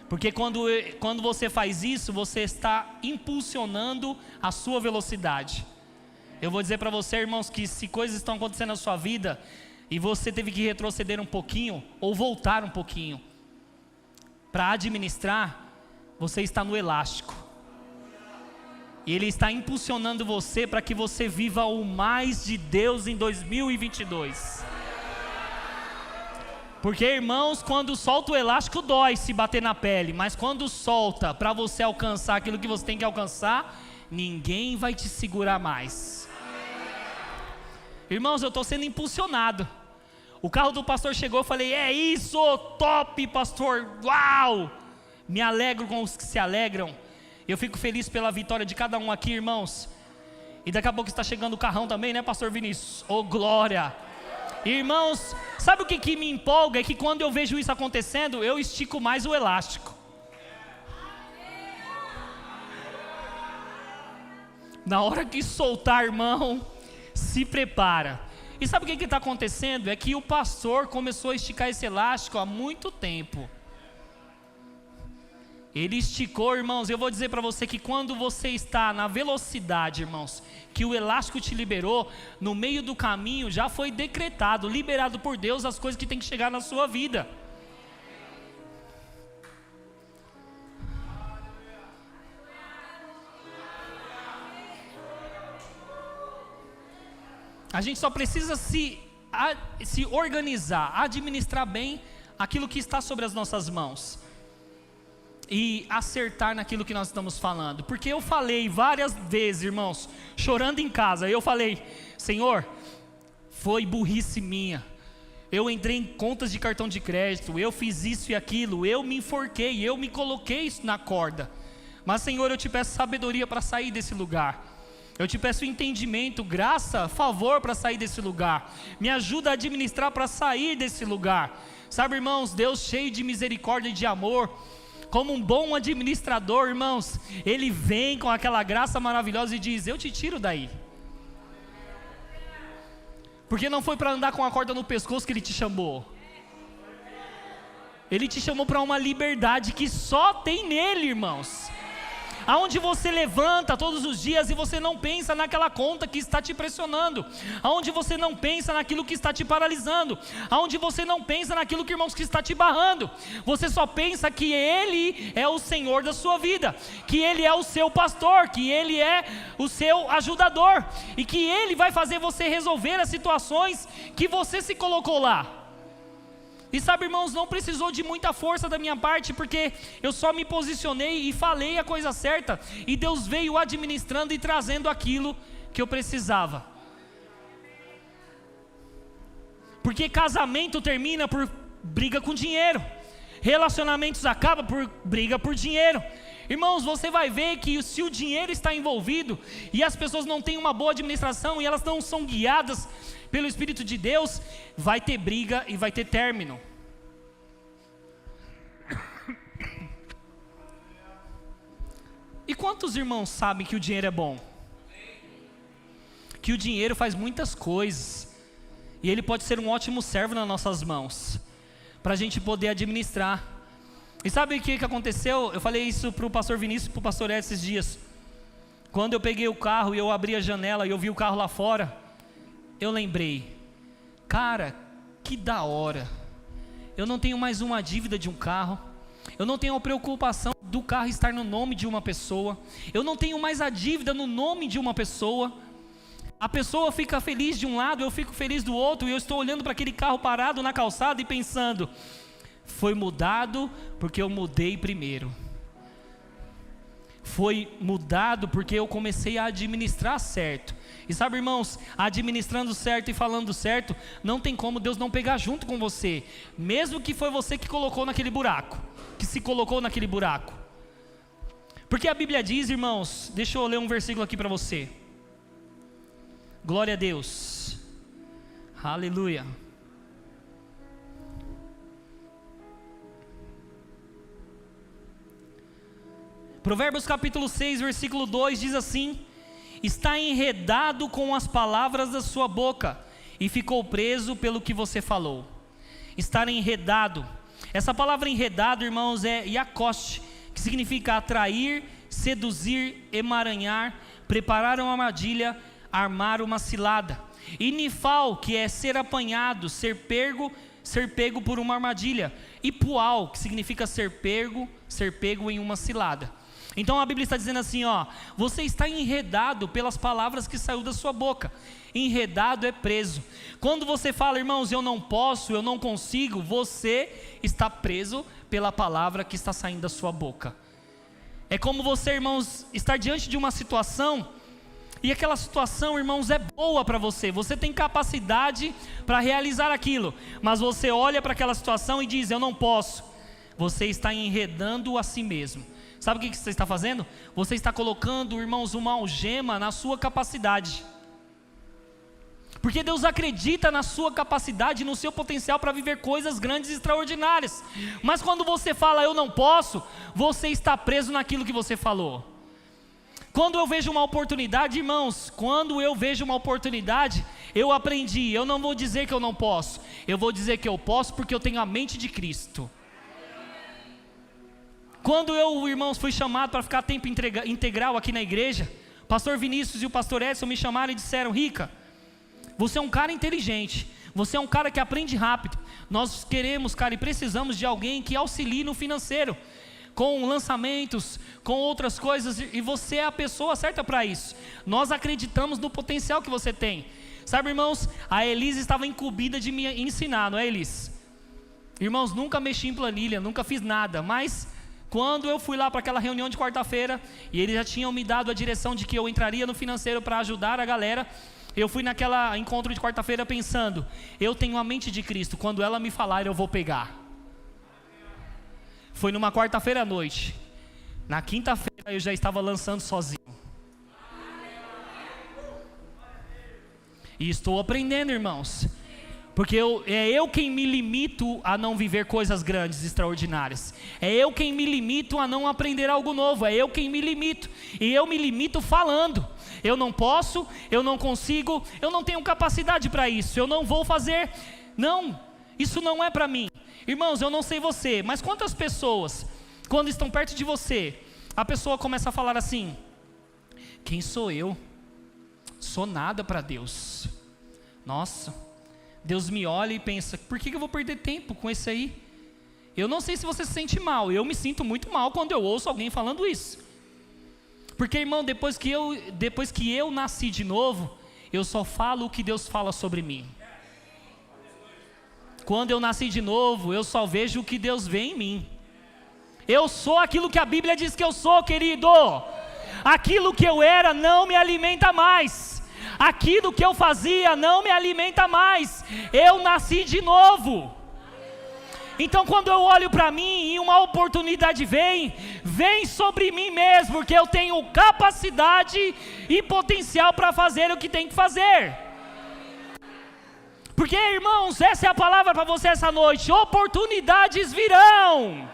Porque quando você faz isso, você está impulsionando a sua velocidade. Eu vou dizer para você, irmãos, que se coisas estão acontecendo na sua vida, e você teve que retroceder um pouquinho, ou voltar um pouquinho, para administrar, você está no elástico. E Ele está impulsionando você para que você viva o mais de Deus em 2022. Porque, irmãos, quando solta o elástico dói se bater na pele, mas quando solta para você alcançar aquilo que você tem que alcançar, ninguém vai te segurar mais. Irmãos, eu estou sendo impulsionado. O carro do pastor chegou, eu falei, é isso, top, pastor, uau! Me alegro com os que se alegram. Eu fico feliz pela vitória de cada um aqui, irmãos. E daqui a pouco está chegando o carrão também, né, pastor Vinícius? Oh, glória! Irmãos, sabe o que me empolga? É que quando eu vejo isso acontecendo, eu estico mais o elástico. Na hora que soltar, irmão, se prepara. E sabe o que está acontecendo? É que o pastor começou a esticar esse elástico há muito tempo. Ele esticou, irmãos. Eu vou dizer para você que quando você está na velocidade, irmãos, que o elástico te liberou, no meio do caminho já foi decretado, liberado por Deus as coisas que tem que chegar na sua vida. A gente só precisa se organizar, administrar bem aquilo que está sobre as nossas mãos e acertar naquilo que nós estamos falando. Porque eu falei várias vezes, irmãos, chorando em casa, eu falei: Senhor, foi burrice minha, eu entrei em contas de cartão de crédito, eu fiz isso e aquilo, eu me enforquei, eu me coloquei na corda. Mas Senhor, eu te peço sabedoria para sair desse lugar. Eu te peço entendimento, graça, favor para sair desse lugar. Me ajuda a administrar para sair desse lugar. Sabe, irmãos, Deus cheio de misericórdia e de amor, como um bom administrador, irmãos, Ele vem com aquela graça maravilhosa e diz: eu te tiro daí. Porque não foi para andar com a corda no pescoço que Ele te chamou. Ele te chamou para uma liberdade que só tem nele, irmãos. Aonde você levanta todos os dias e você não pensa naquela conta que está te pressionando, aonde você não pensa naquilo que está te paralisando, aonde você não pensa naquilo que, irmãos, que está te barrando, você só pensa que Ele é o Senhor da sua vida, que Ele é o seu pastor, que Ele é o seu ajudador, e que Ele vai fazer você resolver as situações que você se colocou lá. E sabe, irmãos, não precisou de muita força da minha parte, porque eu só me posicionei e falei a coisa certa, e Deus veio administrando e trazendo aquilo que eu precisava. Porque casamento termina por briga com dinheiro, relacionamentos acabam por briga por dinheiro. Irmãos, você vai ver que se o dinheiro está envolvido e as pessoas não têm uma boa administração e elas não são guiadas pelo Espírito de Deus, vai ter briga e vai ter término. E quantos irmãos sabem que o dinheiro é bom? Que o dinheiro faz muitas coisas e ele pode ser um ótimo servo nas nossas mãos, para a gente poder administrar. E sabe o que aconteceu? Eu falei isso para o pastor Vinícius e para o pastor Ed esses dias. Quando eu peguei o carro e eu abri a janela e eu vi o carro lá fora, eu lembrei: cara, que da hora, eu não tenho mais uma dívida de um carro, eu não tenho a preocupação do carro estar no nome de uma pessoa, eu não tenho mais a dívida no nome de uma pessoa. A pessoa fica feliz de um lado, eu fico feliz do outro, e eu estou olhando para aquele carro parado na calçada e pensando: foi mudado porque eu mudei primeiro. Foi mudado porque eu comecei a administrar certo. E sabe, irmãos, administrando certo e falando certo, não tem como Deus não pegar junto com você, mesmo que foi você que colocou naquele buraco, que se colocou naquele buraco. Porque a Bíblia diz, irmãos, deixa eu ler um versículo aqui para você. Glória a Deus, aleluia. Provérbios capítulo 6, versículo 2 diz assim: está enredado com as palavras da sua boca e ficou preso pelo que você falou. Estar enredado, essa palavra enredado, irmãos, é iacoste, que significa atrair, seduzir, emaranhar, preparar uma armadilha, armar uma cilada. E nifal, que é ser apanhado, ser pego por uma armadilha. E pual, que significa ser pego em uma cilada. Então a Bíblia está dizendo assim, você está enredado pelas palavras que saiu da sua boca. Enredado é preso. Quando você fala, irmãos, eu não posso, eu não consigo, você está preso pela palavra que está saindo da sua boca. É como você, irmãos, estar diante de uma situação, e aquela situação, irmãos, é boa para você. Você tem capacidade para realizar aquilo, mas você olha para aquela situação e diz, eu não posso. Você está enredando a si mesmo. Sabe o que você está fazendo? Você está colocando, irmãos, uma algema na sua capacidade. Porque Deus acredita na sua capacidade, no seu potencial para viver coisas grandes e extraordinárias. Mas quando você fala, eu não posso, você está preso naquilo que você falou. Quando eu vejo uma oportunidade, irmãos, quando eu vejo uma oportunidade, eu aprendi, eu não vou dizer que eu não posso, eu vou dizer que eu posso porque eu tenho a mente de Cristo. Quando eu, irmãos, fui chamado para ficar tempo integral aqui na igreja, o pastor Vinícius e o pastor Edson me chamaram e disseram: Rica, você é um cara inteligente, você é um cara que aprende rápido, nós queremos, cara, e precisamos de alguém que auxilie no financeiro, com lançamentos, com outras coisas, e você é a pessoa certa para isso. Nós acreditamos no potencial que você tem. Sabe, irmãos, a Elise estava incumbida de me ensinar, não é, Elise? Irmãos, nunca mexi em planilha, nunca fiz nada, mas quando eu fui lá para aquela reunião de quarta-feira, e eles já tinham me dado a direção de que eu entraria no financeiro para ajudar a galera, eu fui naquela encontro de quarta-feira pensando: eu tenho a mente de Cristo, quando ela me falar eu vou pegar. Foi numa quarta-feira à noite. Na quinta-feira eu já estava lançando sozinho. E estou aprendendo, irmãos. Porque é eu quem me limito a não viver coisas grandes, extraordinárias. É eu quem me limito a não aprender algo novo. É eu quem me limito. E eu me limito falando. Eu não posso, eu não consigo, eu não tenho capacidade para isso. Eu não vou fazer. Não, isso não é para mim. Irmãos, eu não sei você, mas quantas pessoas, quando estão perto de você, a pessoa começa a falar assim: quem sou eu? Sou nada para Deus. Nossa, Deus me olha e pensa: por que eu vou perder tempo com esse aí? Eu não sei se você se sente mal, eu me sinto muito mal quando eu ouço alguém falando isso. Porque, irmão, depois que eu nasci de novo, eu só falo o que Deus fala sobre mim. Quando eu nasci de novo, eu só vejo o que Deus vê em mim. Eu sou aquilo que a Bíblia diz que eu sou, querido. Aquilo que eu era não me alimenta mais. Aquilo que eu fazia não me alimenta mais. Eu nasci de novo. Então, quando eu olho para mim e uma oportunidade vem sobre mim mesmo, porque eu tenho capacidade e potencial para fazer o que tem que fazer. Porque, irmãos, essa é a palavra para você essa noite: oportunidades virão,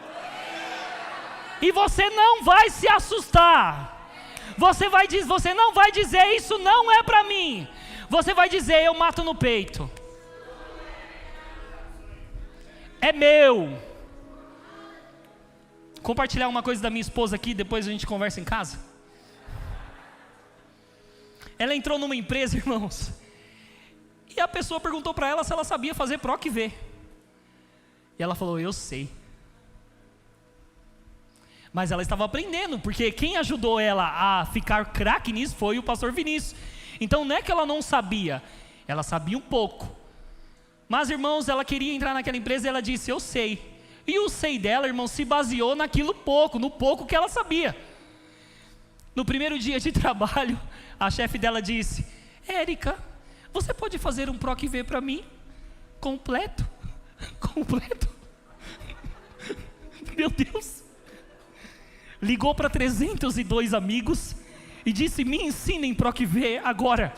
e você não vai se assustar. Você não vai dizer: isso não é para mim. Você vai dizer: eu mato no peito, é meu. Compartilhar uma coisa da minha esposa aqui, depois a gente conversa em casa. Ela entrou numa empresa, irmãos, e a pessoa perguntou para ela se ela sabia fazer PROC V. E ela falou: eu sei. Mas ela estava aprendendo, porque quem ajudou ela a ficar craque nisso foi o pastor Vinícius. Então não é que ela não sabia, ela sabia um pouco. Mas, irmãos, ela queria entrar naquela empresa e ela disse: eu sei. E o sei dela, irmão, se baseou naquilo pouco, no pouco que ela sabia. No primeiro dia de trabalho, a chefe dela disse: Érica, você pode fazer um PROC V para mim? Completo? Completo? Meu Deus. Ligou para 302 amigos e disse: me ensinem PROC V agora.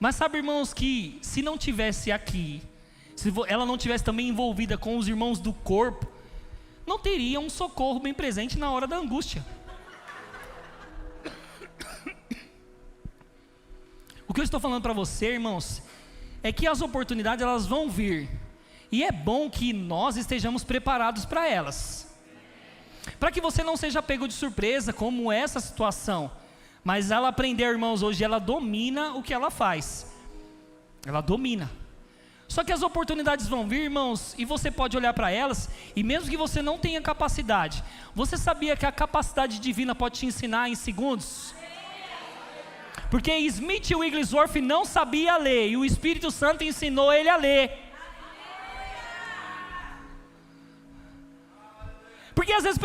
Mas sabe, irmãos, que se não tivesse aqui, se ela não tivesse também envolvida com os irmãos do corpo, não teria um socorro bem presente na hora da angústia. O que eu estou falando para você, irmãos, é que as oportunidades elas vão vir, e é bom que nós estejamos preparados para elas, para que você não seja pego de surpresa como essa situação. Mas ela aprendeu, irmãos, hoje ela domina o que ela faz, ela domina. Só que as oportunidades vão vir, irmãos, e você pode olhar para elas, e mesmo que você não tenha capacidade, você sabia que a capacidade divina pode te ensinar em segundos? Porque Smith Wigglesworth não sabia ler, e o Espírito Santo ensinou ele a ler. Porque às vezes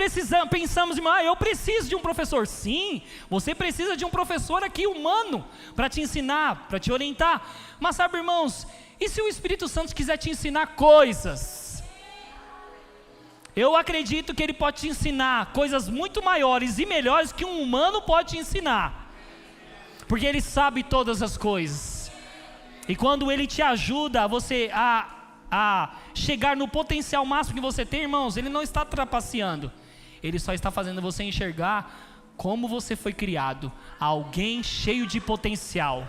pensamos, irmão, eu preciso de um professor. Sim, você precisa de um professor aqui humano, para te ensinar, para te orientar. Mas sabe, irmãos, e se o Espírito Santo quiser te ensinar coisas? Eu acredito que ele pode te ensinar coisas muito maiores e melhores que um humano pode te ensinar. Porque ele sabe todas as coisas. E quando ele te ajuda a chegar no potencial máximo que você tem, irmãos, ele não está trapaceando. Ele só está fazendo você enxergar como você foi criado, alguém cheio de potencial.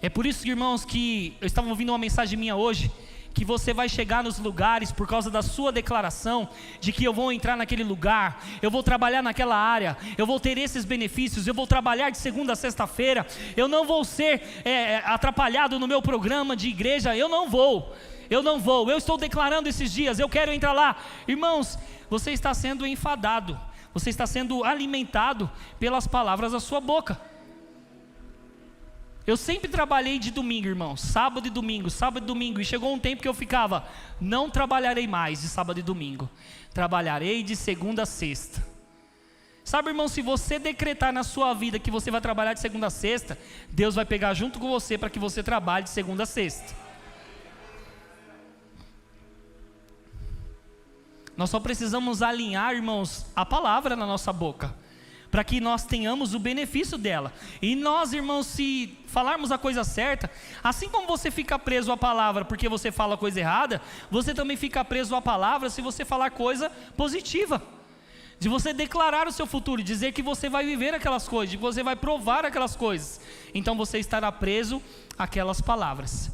É por isso, irmãos, que eu estava ouvindo uma mensagem minha hoje, que você vai chegar nos lugares por causa da sua declaração de que eu vou entrar naquele lugar, eu vou trabalhar naquela área, eu vou ter esses benefícios, eu vou trabalhar de segunda a sexta-feira, eu não vou ser atrapalhado no meu programa de igreja, eu não vou, eu estou declarando esses dias, eu quero entrar lá. Irmãos, você está sendo enfadado, você está sendo alimentado pelas palavras da sua boca. Eu sempre trabalhei de domingo, irmãos, sábado e domingo, e chegou um tempo que eu ficava, não trabalharei mais de sábado e domingo, trabalharei de segunda a sexta. Sabe, irmão, se você decretar na sua vida que você vai trabalhar de segunda a sexta, Deus vai pegar junto com você para que você trabalhe de segunda a sexta. Nós só precisamos alinhar, irmãos, a palavra na nossa boca, para que nós tenhamos o benefício dela. E nós, irmãos, se falarmos a coisa certa, assim como você fica preso à palavra porque você fala a coisa errada, você também fica preso à palavra se você falar coisa positiva, de você declarar o seu futuro, dizer que você vai viver aquelas coisas, de que você vai provar aquelas coisas. Então você estará preso àquelas palavras,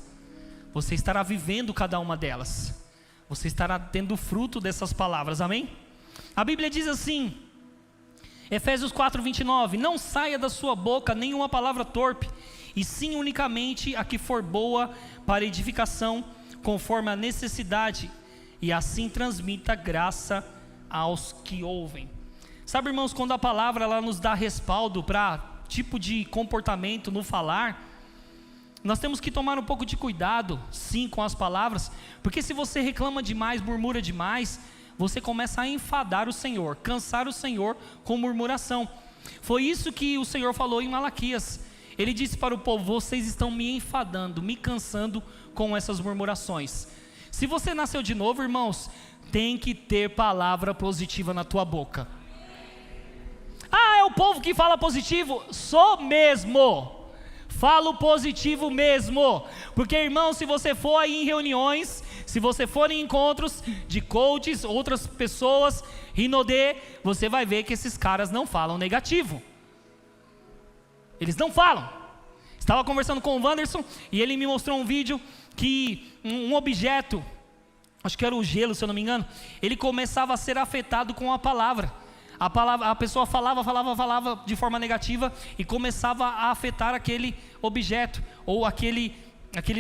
você estará vivendo cada uma delas, você estará tendo fruto dessas palavras, amém? A Bíblia diz assim, Efésios 4:29, não saia da sua boca nenhuma palavra torpe, e sim unicamente a que for boa para edificação, conforme a necessidade, e assim transmita graça aos que ouvem. Sabe, irmãos, quando a palavra ela nos dá respaldo para tipo de comportamento no falar, nós temos que tomar um pouco de cuidado, sim, com as palavras, porque se você reclama demais, murmura demais, você começa a enfadar o Senhor, cansar o Senhor com murmuração. Foi isso que o Senhor falou em Malaquias. Ele disse para o povo, vocês estão me enfadando, me cansando com essas murmurações. Se você nasceu de novo, irmãos, tem que ter palavra positiva na tua boca. Ah, é o povo que fala positivo? Sou mesmo. Falo positivo mesmo, porque, irmão, se você for aí em reuniões, se você for em encontros de coaches, outras pessoas, Rinodê, você vai ver que esses caras não falam negativo. Eles não falam. Estava conversando com o Wanderson e ele me mostrou um vídeo que um objeto, acho que era o gelo, se eu não me engano, ele começava a ser afetado com a palavra. A pessoa falava de forma negativa e começava a afetar aquele objeto ou aquele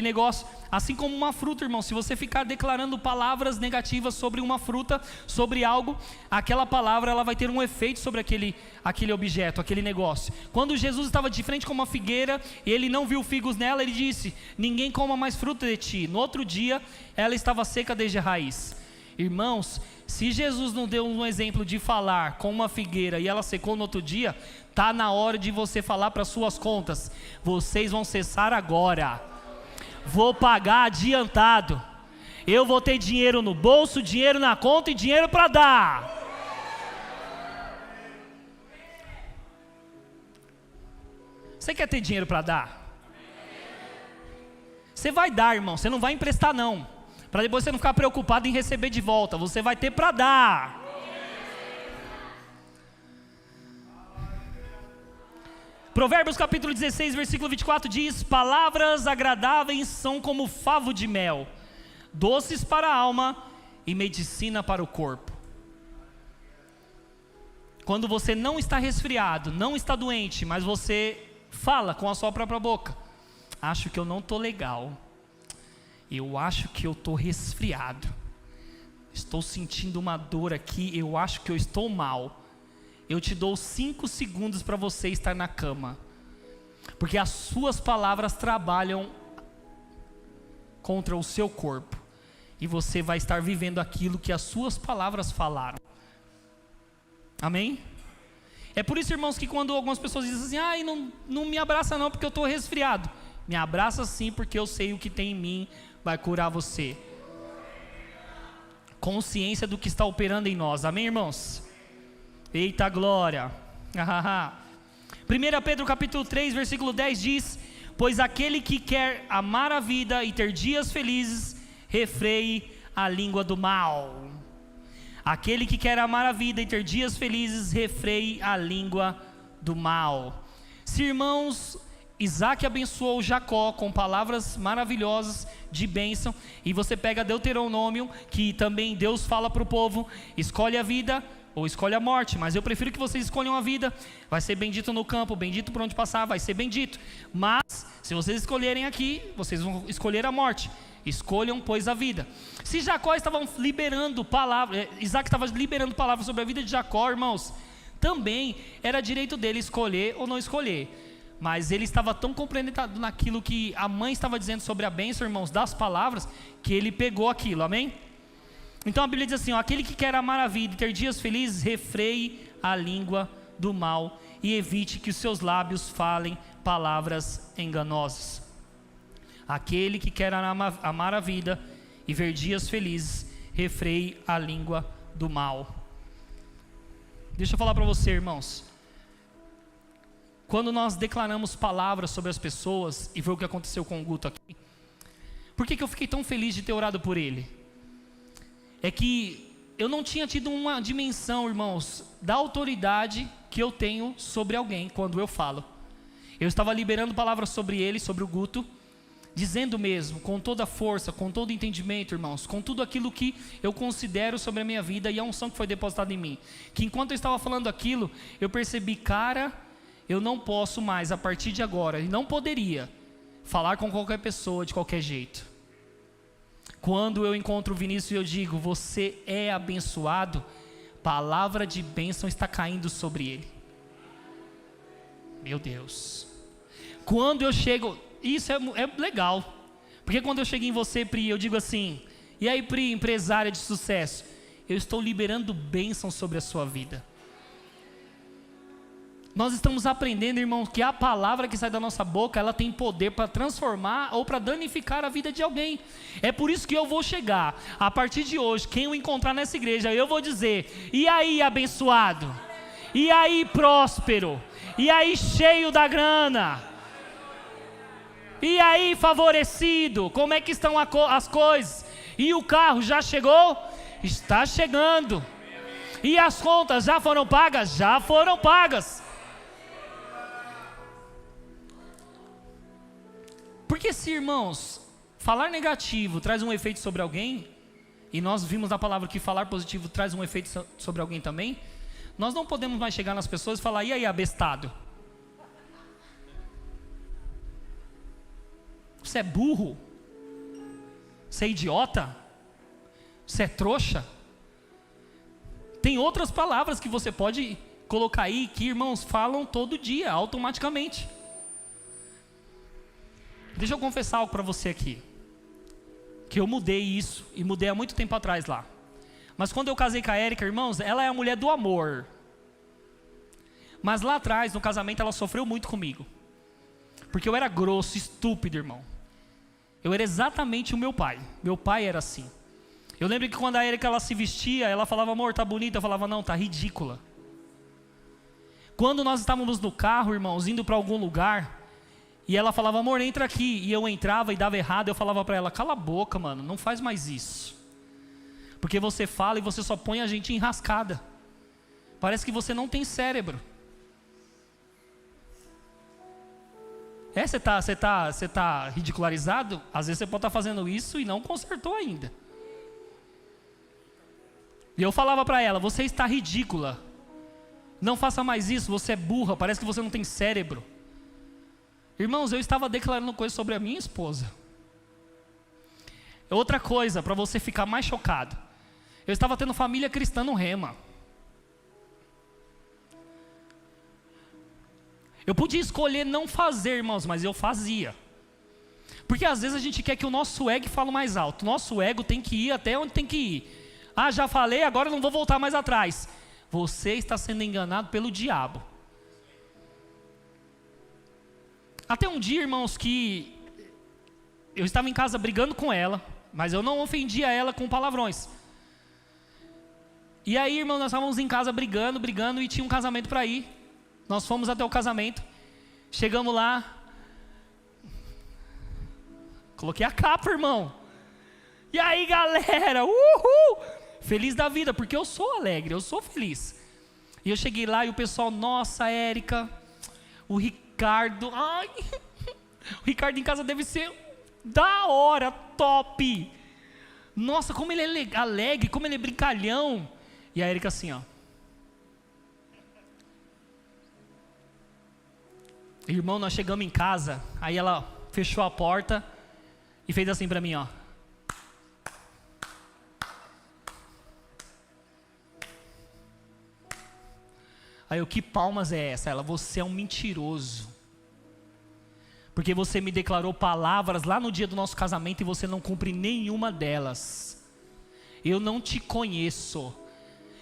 negócio. Assim como uma fruta, irmão, se você ficar declarando palavras negativas sobre uma fruta, sobre algo, aquela palavra ela vai ter um efeito sobre aquele objeto, aquele negócio. Quando Jesus estava de frente com uma figueira e ele não viu figos nela, ele disse, ninguém coma mais fruta de ti. No outro dia, ela estava seca desde a raiz. Irmãos, se Jesus não deu um exemplo de falar com uma figueira e ela secou no outro dia, está na hora de você falar para suas contas, vocês vão cessar agora, vou pagar adiantado, eu vou ter dinheiro no bolso, dinheiro na conta e dinheiro para dar. Você quer ter dinheiro para dar? Você vai dar, irmão, você não vai emprestar não, para depois você não ficar preocupado em receber de volta, você vai ter para dar. Provérbios capítulo 16, versículo 24 diz, palavras agradáveis são como favo de mel, doces para a alma e medicina para o corpo. Quando você não está resfriado, não está doente, mas você fala com a sua própria boca, acho que eu não estou legal, eu acho que eu estou resfriado, estou sentindo uma dor aqui, eu acho que eu estou mal. Eu te dou 5 segundos para você estar na cama, porque as suas palavras trabalham contra o seu corpo, e você vai estar vivendo aquilo que as suas palavras falaram. Amém? É por isso, irmãos, que quando algumas pessoas dizem assim, não me abraça não porque eu estou resfriado, me abraça sim porque eu sei o que tem em mim vai curar você. Consciência do que está operando em nós, amém, irmãos? Eita glória. 1 Pedro capítulo 3 versículo 10 diz, pois aquele que quer amar a vida e ter dias felizes, refreie a língua do mal. Aquele que quer amar a vida e ter dias felizes, refreie a língua do mal. Se, irmãos, Isaac abençoou Jacó com palavras maravilhosas de bênção, e você pega Deuteronômio, que também Deus fala para o povo: escolhe a vida ou escolhe a morte, mas eu prefiro que vocês escolham a vida. Vai ser bendito no campo, bendito por onde passar, vai ser bendito. Mas se vocês escolherem aqui, vocês vão escolher a morte. Escolham, pois, a vida. Se Jacó estava liberando palavras, Isaac estava liberando palavras sobre a vida de Jacó, irmãos, também era direito dele escolher ou não escolher. Mas ele estava tão compreendado naquilo que a mãe estava dizendo sobre a bênção, irmãos, das palavras, que ele pegou aquilo, amém? Então a Bíblia diz assim, ó: aquele que quer amar a vida e ter dias felizes, refreie a língua do mal e evite que os seus lábios falem palavras enganosas. Aquele que quer amar a vida e ver dias felizes, refreie a língua do mal. Deixa eu falar para você, irmãos. Quando nós declaramos palavras sobre as pessoas, e foi o que aconteceu com o Guto aqui, por que eu fiquei tão feliz de ter orado por ele? É que eu não tinha tido uma dimensão, irmãos, da autoridade que eu tenho sobre alguém quando eu falo. Eu estava liberando palavras sobre ele, sobre o Guto, dizendo mesmo, com toda a força, com todo o entendimento, irmãos, com tudo aquilo que eu considero sobre a minha vida e a unção que foi depositada em mim. Que enquanto eu estava falando aquilo, eu percebi, cara, eu não posso mais, a partir de agora, e não poderia, falar com qualquer pessoa de qualquer jeito. Quando eu encontro o Vinícius e eu digo, você é abençoado, palavra de bênção está caindo sobre ele. Meu Deus. Quando eu chego, isso é legal, porque quando eu chego em você, Pri, eu digo assim, e aí, Pri, empresária de sucesso, eu estou liberando bênção sobre a sua vida. Nós estamos aprendendo, irmãos, que a palavra que sai da nossa boca, ela tem poder para transformar ou para danificar a vida de alguém. É por isso que eu vou chegar, a partir de hoje, quem eu encontrar nessa igreja, eu vou dizer, e aí, abençoado? E aí, próspero? E aí, cheio da grana? E aí, favorecido? Como é que estão as coisas? E o carro já chegou? Está chegando. E as contas já foram pagas? Já foram pagas. Porque se, irmãos, falar negativo traz um efeito sobre alguém, e nós vimos na palavra que falar positivo traz um efeito sobre alguém também, nós não podemos mais chegar nas pessoas e falar, e aí, abestado? Você é burro? Você é idiota? Você é trouxa? Tem outras palavras que você pode colocar aí, que irmãos falam todo dia, automaticamente. Deixa eu confessar algo para você aqui, que eu mudei isso, e mudei há muito tempo atrás lá. Mas quando eu casei com a Érica, irmãos, ela é a mulher do amor. Mas lá atrás, no casamento, ela sofreu muito comigo. Porque eu era grosso, estúpido, irmão. Eu era exatamente o meu pai. Meu pai era assim. Eu lembro que quando a Érica, ela se vestia, ela falava, amor, tá bonita. Eu falava, não, tá ridícula. Quando nós estávamos no carro, irmãos, indo para algum lugar, e ela falava, amor, entra aqui. E eu entrava e dava errado, eu falava para ela, cala a boca, mano, não faz mais isso. Porque você fala e você só põe a gente enrascada. Parece que você não tem cérebro. Você tá ridicularizado? Às vezes você pode estar fazendo isso e não consertou ainda. E eu falava para ela, você está ridícula. Não faça mais isso, você é burra, parece que você não tem cérebro. Irmãos, eu estava declarando coisas sobre a minha esposa. Outra coisa, para você ficar mais chocado. Eu estava tendo família cristã no Rema. Eu podia escolher não fazer, irmãos, mas eu fazia. Porque às vezes a gente quer que o nosso ego fale mais alto. Nosso ego tem que ir até onde tem que ir. Ah, já falei, agora não vou voltar mais atrás. Você está sendo enganado pelo diabo. Até um dia, irmãos, que eu estava em casa brigando com ela, mas eu não ofendia ela com palavrões. E aí, irmão, nós estávamos em casa brigando, e tinha um casamento para ir. Nós fomos até o casamento, chegamos lá, coloquei a capa, irmão. E aí, galera, uhul! feliz da vida, porque eu sou alegre, eu sou feliz. E eu cheguei lá e o pessoal, nossa, Érica, o Ricardo, ai, o Ricardo em casa deve ser da hora, top. Nossa, como ele é alegre, como ele é brincalhão. E a Érica assim, ó. Irmão, nós chegamos em casa, aí ela fechou a porta e fez assim para mim, ó. Aí eu, que palmas é essa? Ela, você é um mentiroso. Porque você me declarou palavras lá no dia do nosso casamento e você não cumpre nenhuma delas. Eu não te conheço.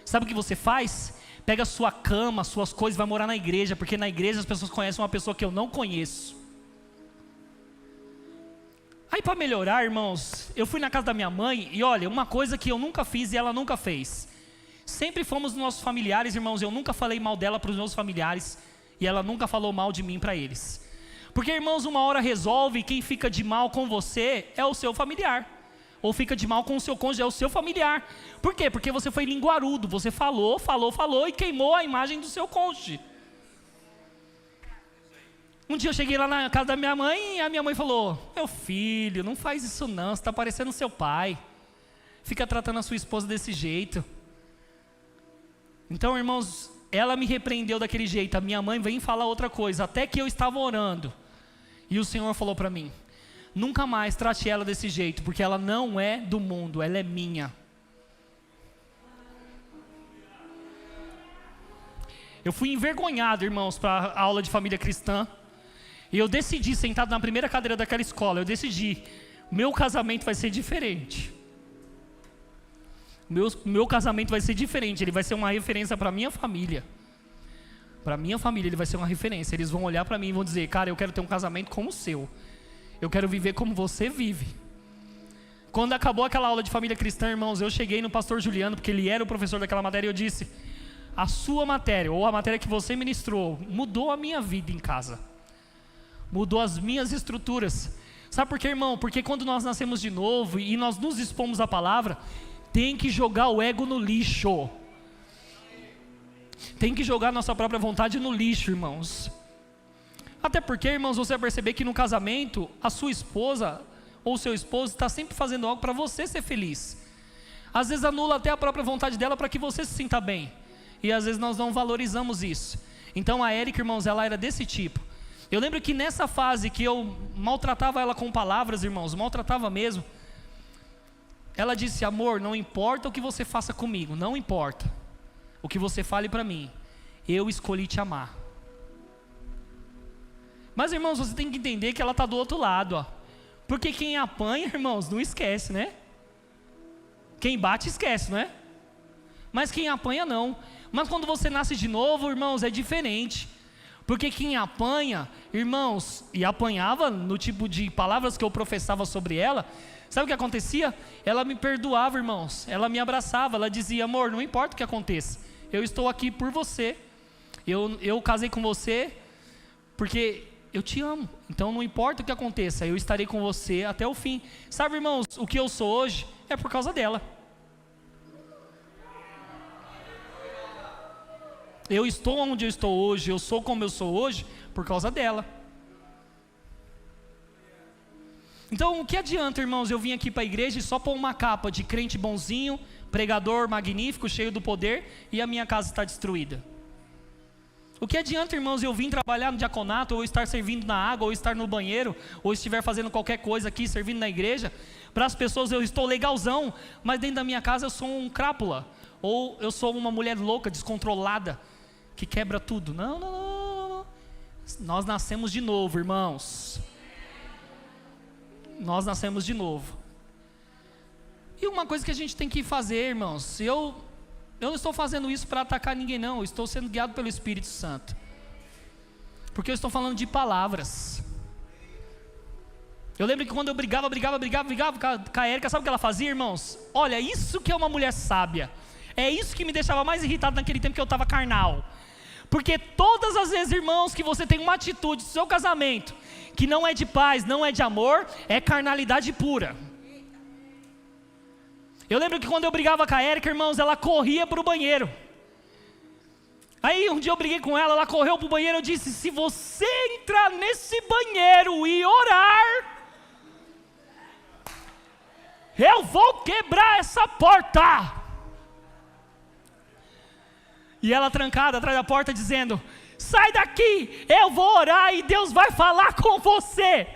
Sabe o que você faz? Pega a sua cama, suas coisas e vai morar na igreja, porque na igreja as pessoas conhecem uma pessoa que eu não conheço. Aí para melhorar, irmãos, eu fui na casa da minha mãe e olha, uma coisa que eu nunca fiz e ela nunca fez. Sempre fomos nos nossos familiares, irmãos, eu nunca falei mal dela para os meus familiares e ela nunca falou mal de mim para eles. Porque, irmãos, uma hora resolve, quem fica de mal com você é o seu familiar. Ou fica de mal com o seu cônjuge, é o seu familiar. Por quê? Porque você foi linguarudo, você falou e queimou a imagem do seu cônjuge. Um dia eu cheguei lá na casa da minha mãe e a minha mãe falou, meu filho, não faz isso não, você está parecendo seu pai. Fica tratando a sua esposa desse jeito. Então, irmãos, ela me repreendeu daquele jeito, a minha mãe vem falar outra coisa, até que eu estava orando. E o Senhor falou para mim, nunca mais trate ela desse jeito, porque ela não é do mundo, ela é minha. Eu fui envergonhado, irmãos, para a aula de família cristã. E eu decidi, sentado na primeira cadeira daquela escola, eu decidi, meu casamento vai ser diferente. Meu casamento vai ser diferente, ele vai ser uma referência para a minha família. Para minha família ele vai ser uma referência. Eles vão olhar para mim e vão dizer, cara, eu quero ter um casamento como o seu. Eu quero viver como você vive. Quando acabou aquela aula de família cristã, irmãos, eu cheguei no pastor Juliano, porque ele era o professor daquela matéria, e eu disse, a sua matéria, ou a matéria que você ministrou, mudou a minha vida em casa. Mudou as minhas estruturas. Sabe por quê, irmão? Porque quando nós nascemos de novo e nós nos expomos à palavra, tem que jogar o ego no lixo. Tem que jogar nossa própria vontade no lixo, irmãos. Até porque, irmãos, você vai perceber que no casamento, a sua esposa ou seu esposo está sempre fazendo algo para você ser feliz. Às vezes anula até a própria vontade dela para que você se sinta bem. E às vezes nós não valorizamos isso. Então a Érica, irmãos, ela era desse tipo. Eu lembro que nessa fase que eu maltratava ela com palavras, irmãos, maltratava mesmo. Ela disse, amor, não importa o que você faça comigo, não importa. O que você fale para mim, eu escolhi te amar. Mas, irmãos, você tem que entender que ela está do outro lado, ó. Porque quem apanha, irmãos, não esquece, né? Quem bate, esquece, não é? Mas quem apanha, não. Mas quando você nasce de novo, irmãos, é diferente. Porque quem apanha, irmãos, e apanhava no tipo de palavras que eu professava sobre ela, sabe o que acontecia? Ela me perdoava, irmãos. Ela me abraçava, ela dizia, amor, não importa o que aconteça. Eu estou aqui por você. Eu casei com você porque eu te amo. Então não importa o que aconteça, eu estarei com você até o fim. Sabe, irmãos, o que eu sou hoje é por causa dela. Eu estou onde eu estou hoje, eu sou como eu sou hoje por causa dela. Então o que adianta, irmãos, eu vim aqui para a igreja e só pôr uma capa de crente bonzinho, pregador magnífico, cheio do poder, e a minha casa está destruída? O que adianta, irmãos, eu vim trabalhar no diaconato, ou estar servindo na água, ou estar no banheiro, ou estiver fazendo qualquer coisa aqui, servindo na igreja, para as pessoas eu estou legalzão, mas dentro da minha casa eu sou um crápula, ou eu sou uma mulher louca, descontrolada, que quebra tudo. Não, não, não, não. Nós nascemos de novo, irmãos. Nós nascemos de novo. E uma coisa que a gente tem que fazer, irmãos, eu não estou fazendo isso para atacar ninguém, não. Eu estou sendo guiado pelo Espírito Santo. Porque eu estou falando de palavras. Eu lembro que quando eu brigava com a Érica, sabe o que ela fazia, irmãos? Olha, isso que é uma mulher sábia. É isso que me deixava mais irritado naquele tempo que eu estava carnal. Porque todas as vezes, irmãos, que você tem uma atitude no seu casamento que não é de paz, não é de amor, é carnalidade pura. Eu lembro que quando eu brigava com a Érica, irmãos, ela corria para o banheiro. Aí um dia eu briguei com ela, ela correu para o banheiro, eu disse, se você entrar nesse banheiro e orar, eu vou quebrar essa porta. E ela trancada atrás da porta dizendo, sai daqui, eu vou orar e Deus vai falar com você.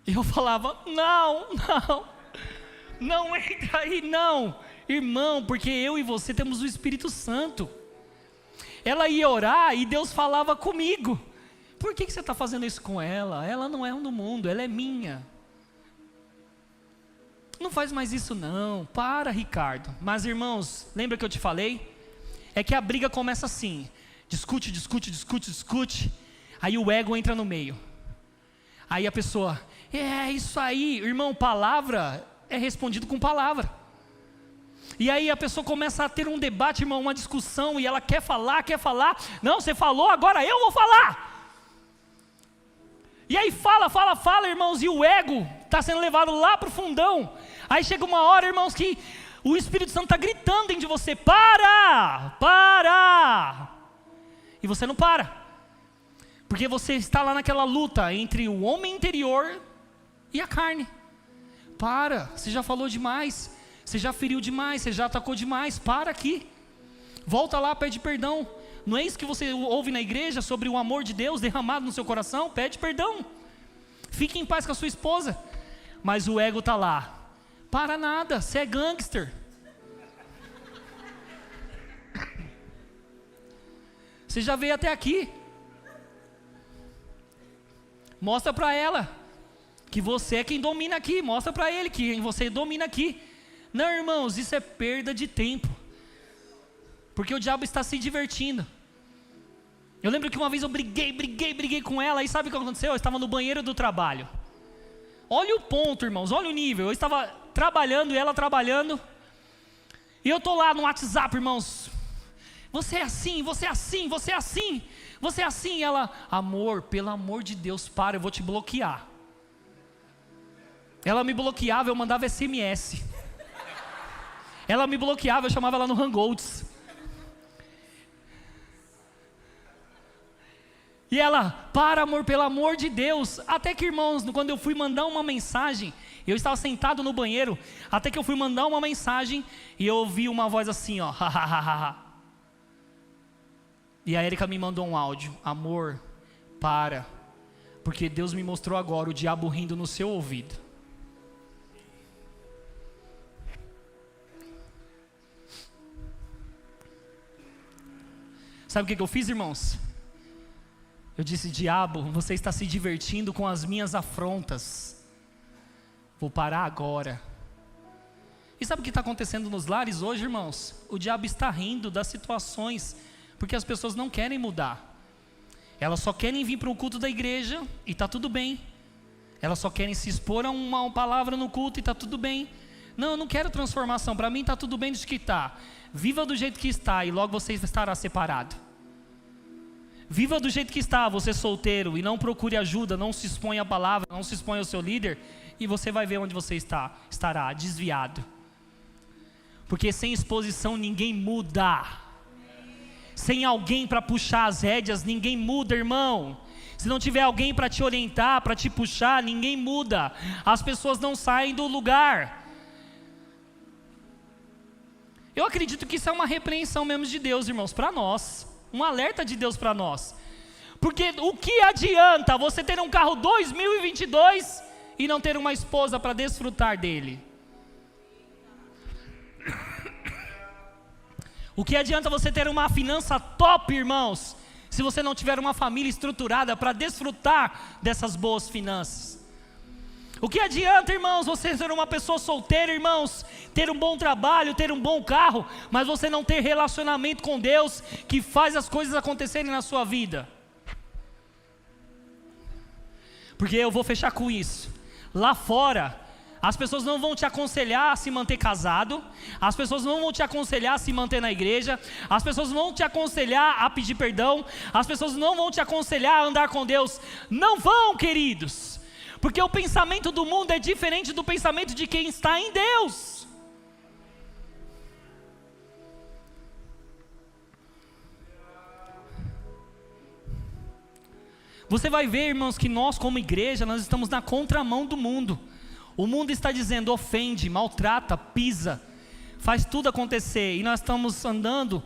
E eu falava, não entra aí não. Irmão, porque eu e você temos o Espírito Santo. Ela ia orar e Deus falava comigo. Por que você está fazendo isso com ela? Ela não é do mundo, ela é minha. Não faz mais isso não, para, Ricardo. Mas irmãos, lembra que eu te falei? É que a briga começa assim, discute, aí o ego entra no meio. Aí a pessoa, é isso aí, irmão, palavra é respondido com palavra. E aí a pessoa começa a ter um debate, irmão, uma discussão, e ela quer falar, não, você falou, agora eu vou falar. E aí fala, irmãos, e o ego está sendo levado lá para o fundão. Aí chega uma hora, irmãos, que o Espírito Santo está gritando dentro de você, para! E você não para. Porque você está lá naquela luta entre o homem interior e a carne. Para, você já falou demais, você já feriu demais, você já atacou demais, para aqui. Volta lá, pede perdão. Não é isso que você ouve na igreja sobre o amor de Deus derramado no seu coração? Pede perdão. Fique em paz com a sua esposa. Mas o ego está lá. Para nada, você é gangster. Você já veio até aqui. Mostra para ela que você é quem domina aqui. Mostra para ele que você domina aqui. Não, irmãos, isso é perda de tempo. Porque o diabo está se divertindo. Eu lembro que uma vez eu briguei com ela. E sabe o que aconteceu? Eu estava no banheiro do trabalho. Olha o ponto, irmãos, olha o nível. Eu estava trabalhando e ela trabalhando. E eu estou lá no WhatsApp, irmãos. Você é assim. E ela, amor, pelo amor de Deus, para, eu vou te bloquear. Ela me bloqueava, eu mandava SMS. Ela me bloqueava, eu chamava ela no Hangouts. E ela, para amor, pelo amor de Deus. Até que, irmãos, quando eu fui mandar uma mensagem, eu estava sentado no banheiro, até que eu fui mandar uma mensagem, e eu ouvi uma voz assim, ó, E a Érica me mandou um áudio, amor, para, porque Deus me mostrou agora o diabo rindo no seu ouvido. Sabe o que eu fiz, irmãos? Eu disse, diabo, você está se divertindo com as minhas afrontas. Vou parar agora. E sabe o que está acontecendo nos lares hoje, irmãos? O diabo está rindo das situações, porque as pessoas não querem mudar. Elas só querem vir para o culto da igreja e está tudo bem. Elas só querem se expor a uma palavra no culto e está tudo bem. Não, eu não quero transformação, para mim está tudo bem do jeito que está. Viva do jeito que está e logo você estará separado. Viva do jeito que está, você solteiro, e não procure ajuda, não se exponha à palavra, não se exponha ao seu líder, e você vai ver onde você estará desviado. Porque sem exposição ninguém muda. Sem alguém para puxar as rédeas, ninguém muda, irmão. Se não tiver alguém para te orientar, para te puxar, ninguém muda. As pessoas não saem do lugar. Eu acredito que isso é uma repreensão mesmo de Deus, irmãos, para nós. Um alerta de Deus para nós. Porque o que adianta você ter um carro 2022 e não ter uma esposa para desfrutar dele? O que adianta você ter uma finança top, irmãos, se você não tiver uma família estruturada para desfrutar dessas boas finanças? O que adianta, irmãos, você ser uma pessoa solteira, irmãos, ter um bom trabalho, ter um bom carro, mas você não ter relacionamento com Deus, que faz as coisas acontecerem na sua vida? Porque eu vou fechar com isso. Lá fora, as pessoas não vão te aconselhar a se manter casado, as pessoas não vão te aconselhar a se manter na igreja, as pessoas não vão te aconselhar a pedir perdão, as pessoas não vão te aconselhar a andar com Deus. Não vão, queridos. Porque o pensamento do mundo é diferente do pensamento de quem está em Deus. Você vai ver, irmãos, que nós como igreja, nós estamos na contramão do mundo. O mundo está dizendo, ofende, maltrata, pisa, faz tudo acontecer. E nós estamos andando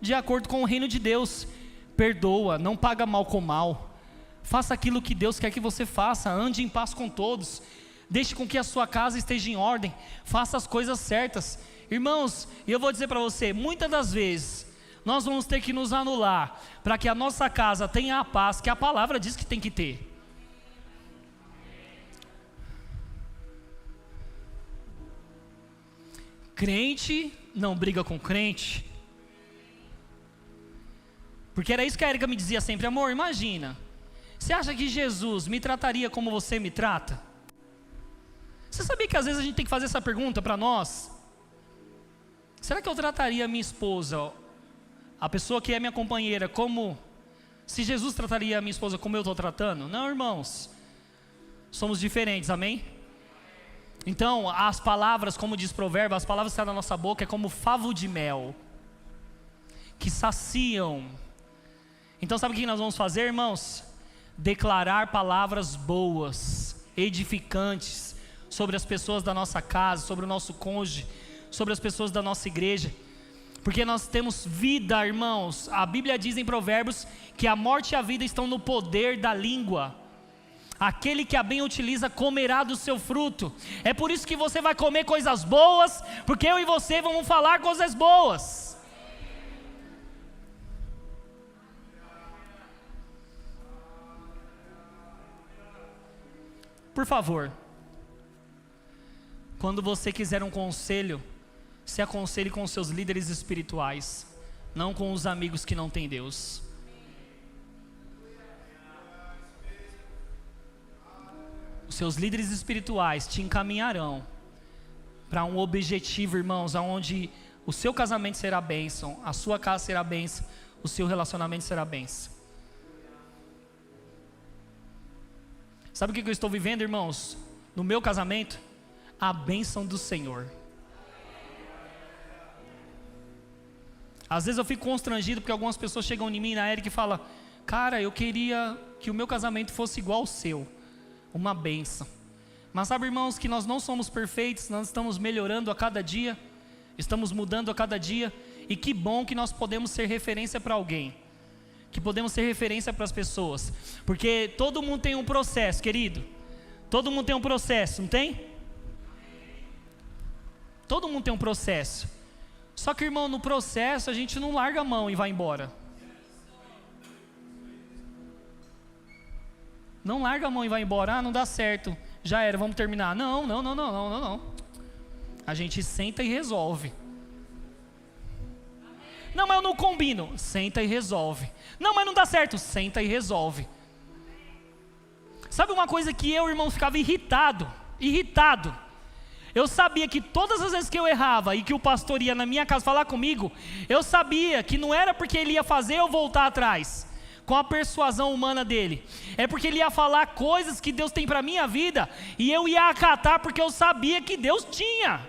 de acordo com o reino de Deus. Perdoa, não paga mal com mal. Faça aquilo que Deus quer que você faça. Ande em paz com todos. Deixe com que a sua casa esteja em ordem. Faça as coisas certas. Irmãos, e eu vou dizer para você, muitas das vezes nós vamos ter que nos anular para que a nossa casa tenha a paz que a palavra diz que tem que ter. Crente não briga com crente. Porque era isso que a Érica me dizia sempre: amor, imagina, você acha que Jesus me trataria como você me trata? Você sabia que às vezes a gente tem que fazer essa pergunta para nós? Será que eu trataria a minha esposa, a pessoa que é minha companheira, como se Jesus trataria a minha esposa como eu estou tratando? Não, irmãos, somos diferentes, amém? Então, as palavras, como diz Provérbio, as palavras que saem da nossa boca é como favo de mel, que saciam. Então sabe o que nós vamos fazer, irmãos? Declarar palavras boas, edificantes, sobre as pessoas da nossa casa, sobre o nosso cônjuge, sobre as pessoas da nossa igreja. Porque nós temos vida, irmãos. A Bíblia diz em Provérbios que a morte e a vida estão no poder da língua. Aquele que a bem utiliza comerá do seu fruto. É por isso que você vai comer coisas boas, porque eu e você vamos falar coisas boas. Por favor, quando você quiser um conselho, se aconselhe com os seus líderes espirituais, não com os amigos que não têm Deus. Os seus líderes espirituais te encaminharão para um objetivo, irmãos, onde o seu casamento será bênção, a sua casa será bênção, o seu relacionamento será bênção. Sabe o que eu estou vivendo, irmãos? No meu casamento, a bênção do Senhor. Às vezes eu fico constrangido porque algumas pessoas chegam em mim, na Érica, e falam: cara, eu queria que o meu casamento fosse igual ao seu. Uma bênção. Mas sabe, irmãos, que nós não somos perfeitos, nós estamos melhorando a cada dia, estamos mudando a cada dia, e que bom que nós podemos ser referência para alguém, que podemos ser referência para as pessoas, porque todo mundo tem um processo, querido, todo mundo tem um processo, não tem? Todo mundo tem um processo, só que, irmão, no processo a gente não larga a mão e vai embora. Não larga a mão e vai embora. Ah, não dá certo, já era, vamos terminar. Não. A gente senta e resolve. Não, mas eu não combino. Senta e resolve. Não, mas não dá certo. Senta e resolve. Sabe uma coisa que eu, irmão, ficava irritado? Eu sabia que todas as vezes que eu errava e que o pastor ia na minha casa falar comigo, eu sabia que não era porque ele ia fazer eu voltar atrás com a persuasão humana dele, é porque ele ia falar coisas que Deus tem para a minha vida, e eu ia acatar porque eu sabia que Deus tinha.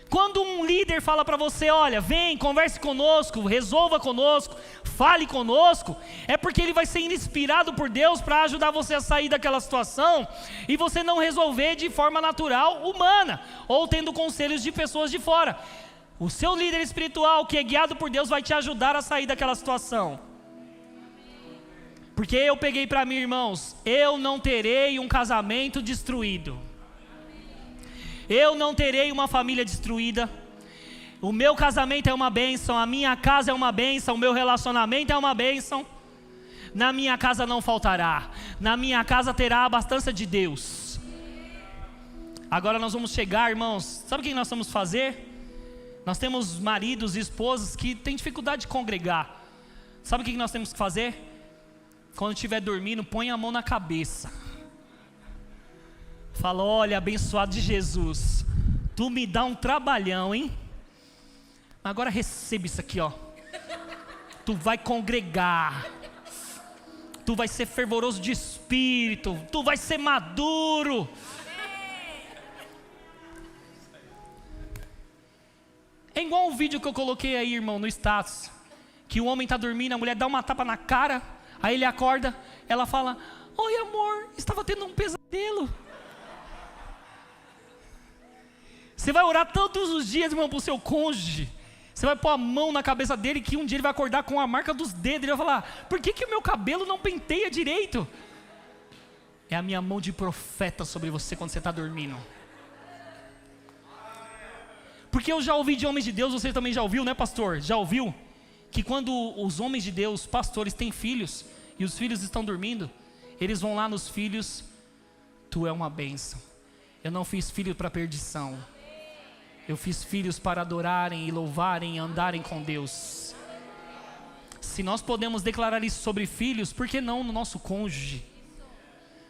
Quando um líder fala para você: olha, vem, converse conosco, resolva conosco, fale conosco, é porque ele vai ser inspirado por Deus para ajudar você a sair daquela situação, e você não resolver de forma natural, humana, ou tendo conselhos de pessoas de fora. O seu líder espiritual, que é guiado por Deus, vai te ajudar a sair daquela situação. Porque eu peguei para mim, irmãos, eu não terei um casamento destruído. Eu não terei uma família destruída. O meu casamento é uma bênção, a minha casa é uma bênção, o meu relacionamento é uma bênção. Na minha casa não faltará, na minha casa terá a abastança de Deus. Agora nós vamos chegar, irmãos, sabe o que nós vamos fazer? Nós temos maridos e esposas que têm dificuldade de congregar. Sabe o que nós temos que fazer? Quando estiver dormindo, põe a mão na cabeça. Fala: olha, abençoado de Jesus, tu me dá um trabalhão, hein? Agora receba isso aqui, ó. Tu vai congregar. tu vai ser fervoroso de espírito, tu vai ser maduro. É igual um vídeo que eu coloquei aí, irmão, no status, que o homem está dormindo, a mulher dá uma tapa na cara, aí ele acorda, ela fala: oi amor, estava tendo um pesadelo. Você vai orar todos os dias, irmão, para o seu cônjuge. Você vai pôr a mão na cabeça dele, que um dia ele vai acordar com a marca dos dedos. Ele vai falar: por que o meu cabelo não penteia direito? É a minha mão de profeta sobre você quando você está dormindo. Porque eu já ouvi de homens de Deus, você também já ouviu, né, pastor? Já ouviu? Que quando os homens de Deus, pastores, têm filhos, e os filhos estão dormindo, eles vão lá nos filhos: tu é uma bênção. Eu não fiz filho para perdição. Eu fiz filhos para adorarem e louvarem e andarem com Deus. Se nós podemos declarar isso sobre filhos, por que não no nosso cônjuge?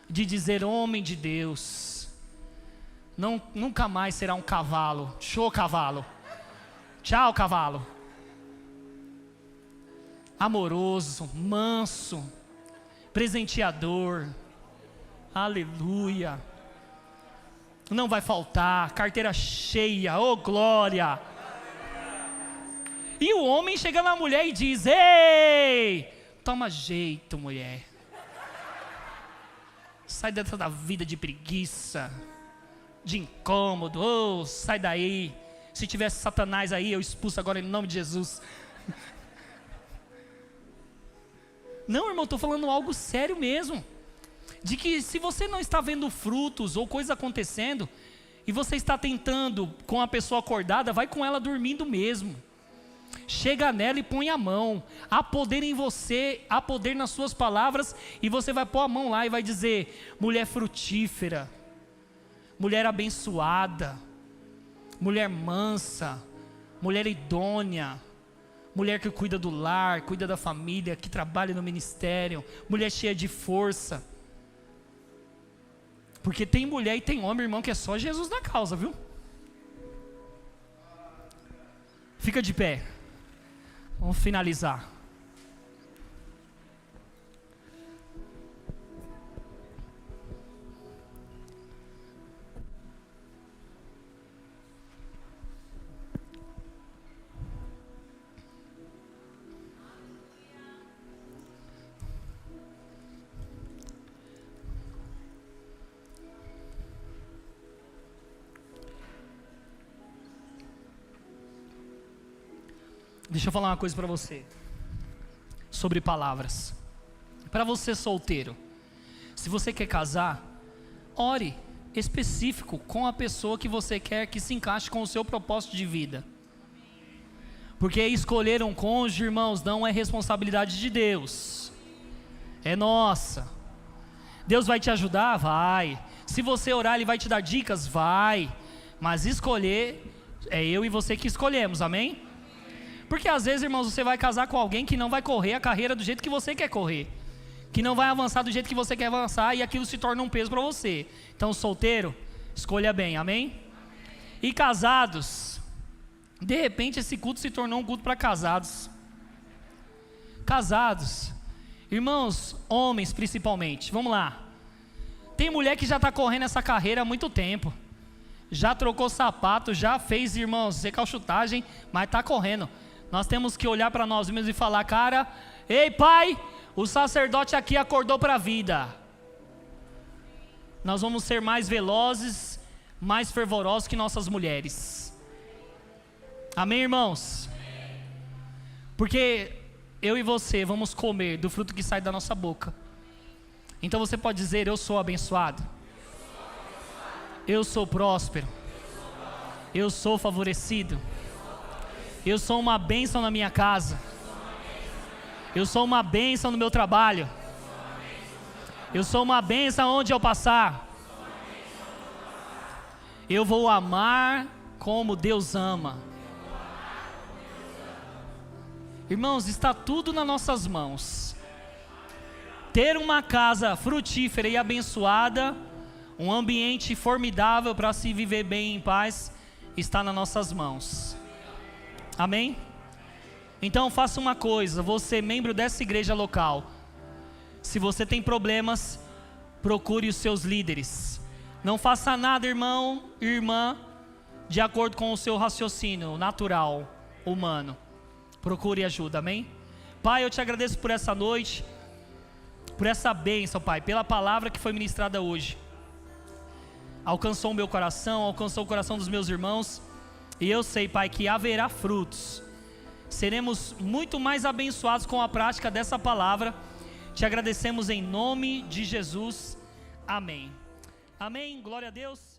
De dizer: homem de Deus, não, nunca mais será um cavalo. Show, cavalo. Tchau, cavalo. Amoroso, manso, presenteador. Aleluia. Não vai faltar, carteira cheia, oh glória. E o homem chega na mulher e diz: ei, toma jeito, mulher. Sai dessa da vida de preguiça, de incômodo, oh, sai daí. Se tivesse Satanás aí, eu expulso agora em nome de Jesus. Não, irmão, estou falando algo sério mesmo. De que se você não está vendo frutos ou coisas acontecendo, e você está tentando com a pessoa acordada, vai com ela dormindo mesmo. Chega nela e põe a mão. Há poder em você, há poder nas suas palavras, e você vai pôr a mão lá e vai dizer: mulher frutífera, mulher abençoada, mulher mansa, mulher idônea, mulher que cuida do lar, cuida da família, que trabalha no ministério, mulher cheia de força. Porque tem mulher e tem homem, irmão, que é só Jesus na causa, viu? Fica de pé. Vamos finalizar. Deixa eu falar uma coisa para você, sobre palavras. Para você solteiro, se você quer casar, ore específico com a pessoa que você quer que se encaixe com o seu propósito de vida. Porque escolher um cônjuge, irmãos, não é responsabilidade de Deus, é nossa. Deus vai te ajudar? Vai. Se você orar, Ele vai te dar dicas? Vai. Mas escolher, é eu e você que escolhemos, amém? Porque às vezes, irmãos, você vai casar com alguém que não vai correr a carreira do jeito que você quer correr, que não vai avançar do jeito que você quer avançar, e aquilo se torna um peso para você. Então, solteiro, escolha bem, amém? E casados, de repente esse culto se tornou um culto para casados. Casados, irmãos, homens principalmente, vamos lá. Tem mulher que já está correndo essa carreira há muito tempo, já trocou sapato, já fez, irmãos, recalchutagem, mas está correndo. Nós temos que olhar para nós mesmos e falar: cara, ei pai, o sacerdote aqui acordou para a vida. Nós vamos ser mais velozes, mais fervorosos que nossas mulheres. Amém, irmãos? Porque eu e você vamos comer do fruto que sai da nossa boca. Então você pode dizer: eu sou abençoado, eu sou próspero, eu sou favorecido, eu sou uma bênção na minha casa, eu sou uma bênção no meu trabalho, eu sou uma bênção onde eu passar. Eu vou amar como Deus ama. Irmãos, está tudo nas nossas mãos. Ter uma casa frutífera e abençoada, um ambiente formidável para se viver bem em paz, está nas nossas mãos. Amém? Então faça uma coisa, você membro dessa igreja local, Se você tem problemas, procure os seus líderes. Não faça nada, irmão, irmã, de acordo com o seu raciocínio natural, humano. Procure ajuda, amém? Pai, eu te agradeço por essa noite, por essa bênção, Pai, pela palavra que foi ministrada hoje. Alcançou o meu coração, alcançou o coração dos meus irmãos, e eu sei, Pai, que haverá frutos. Seremos muito mais abençoados com a prática dessa palavra. Te agradecemos em nome de Jesus. Amém. Amém. Glória a Deus.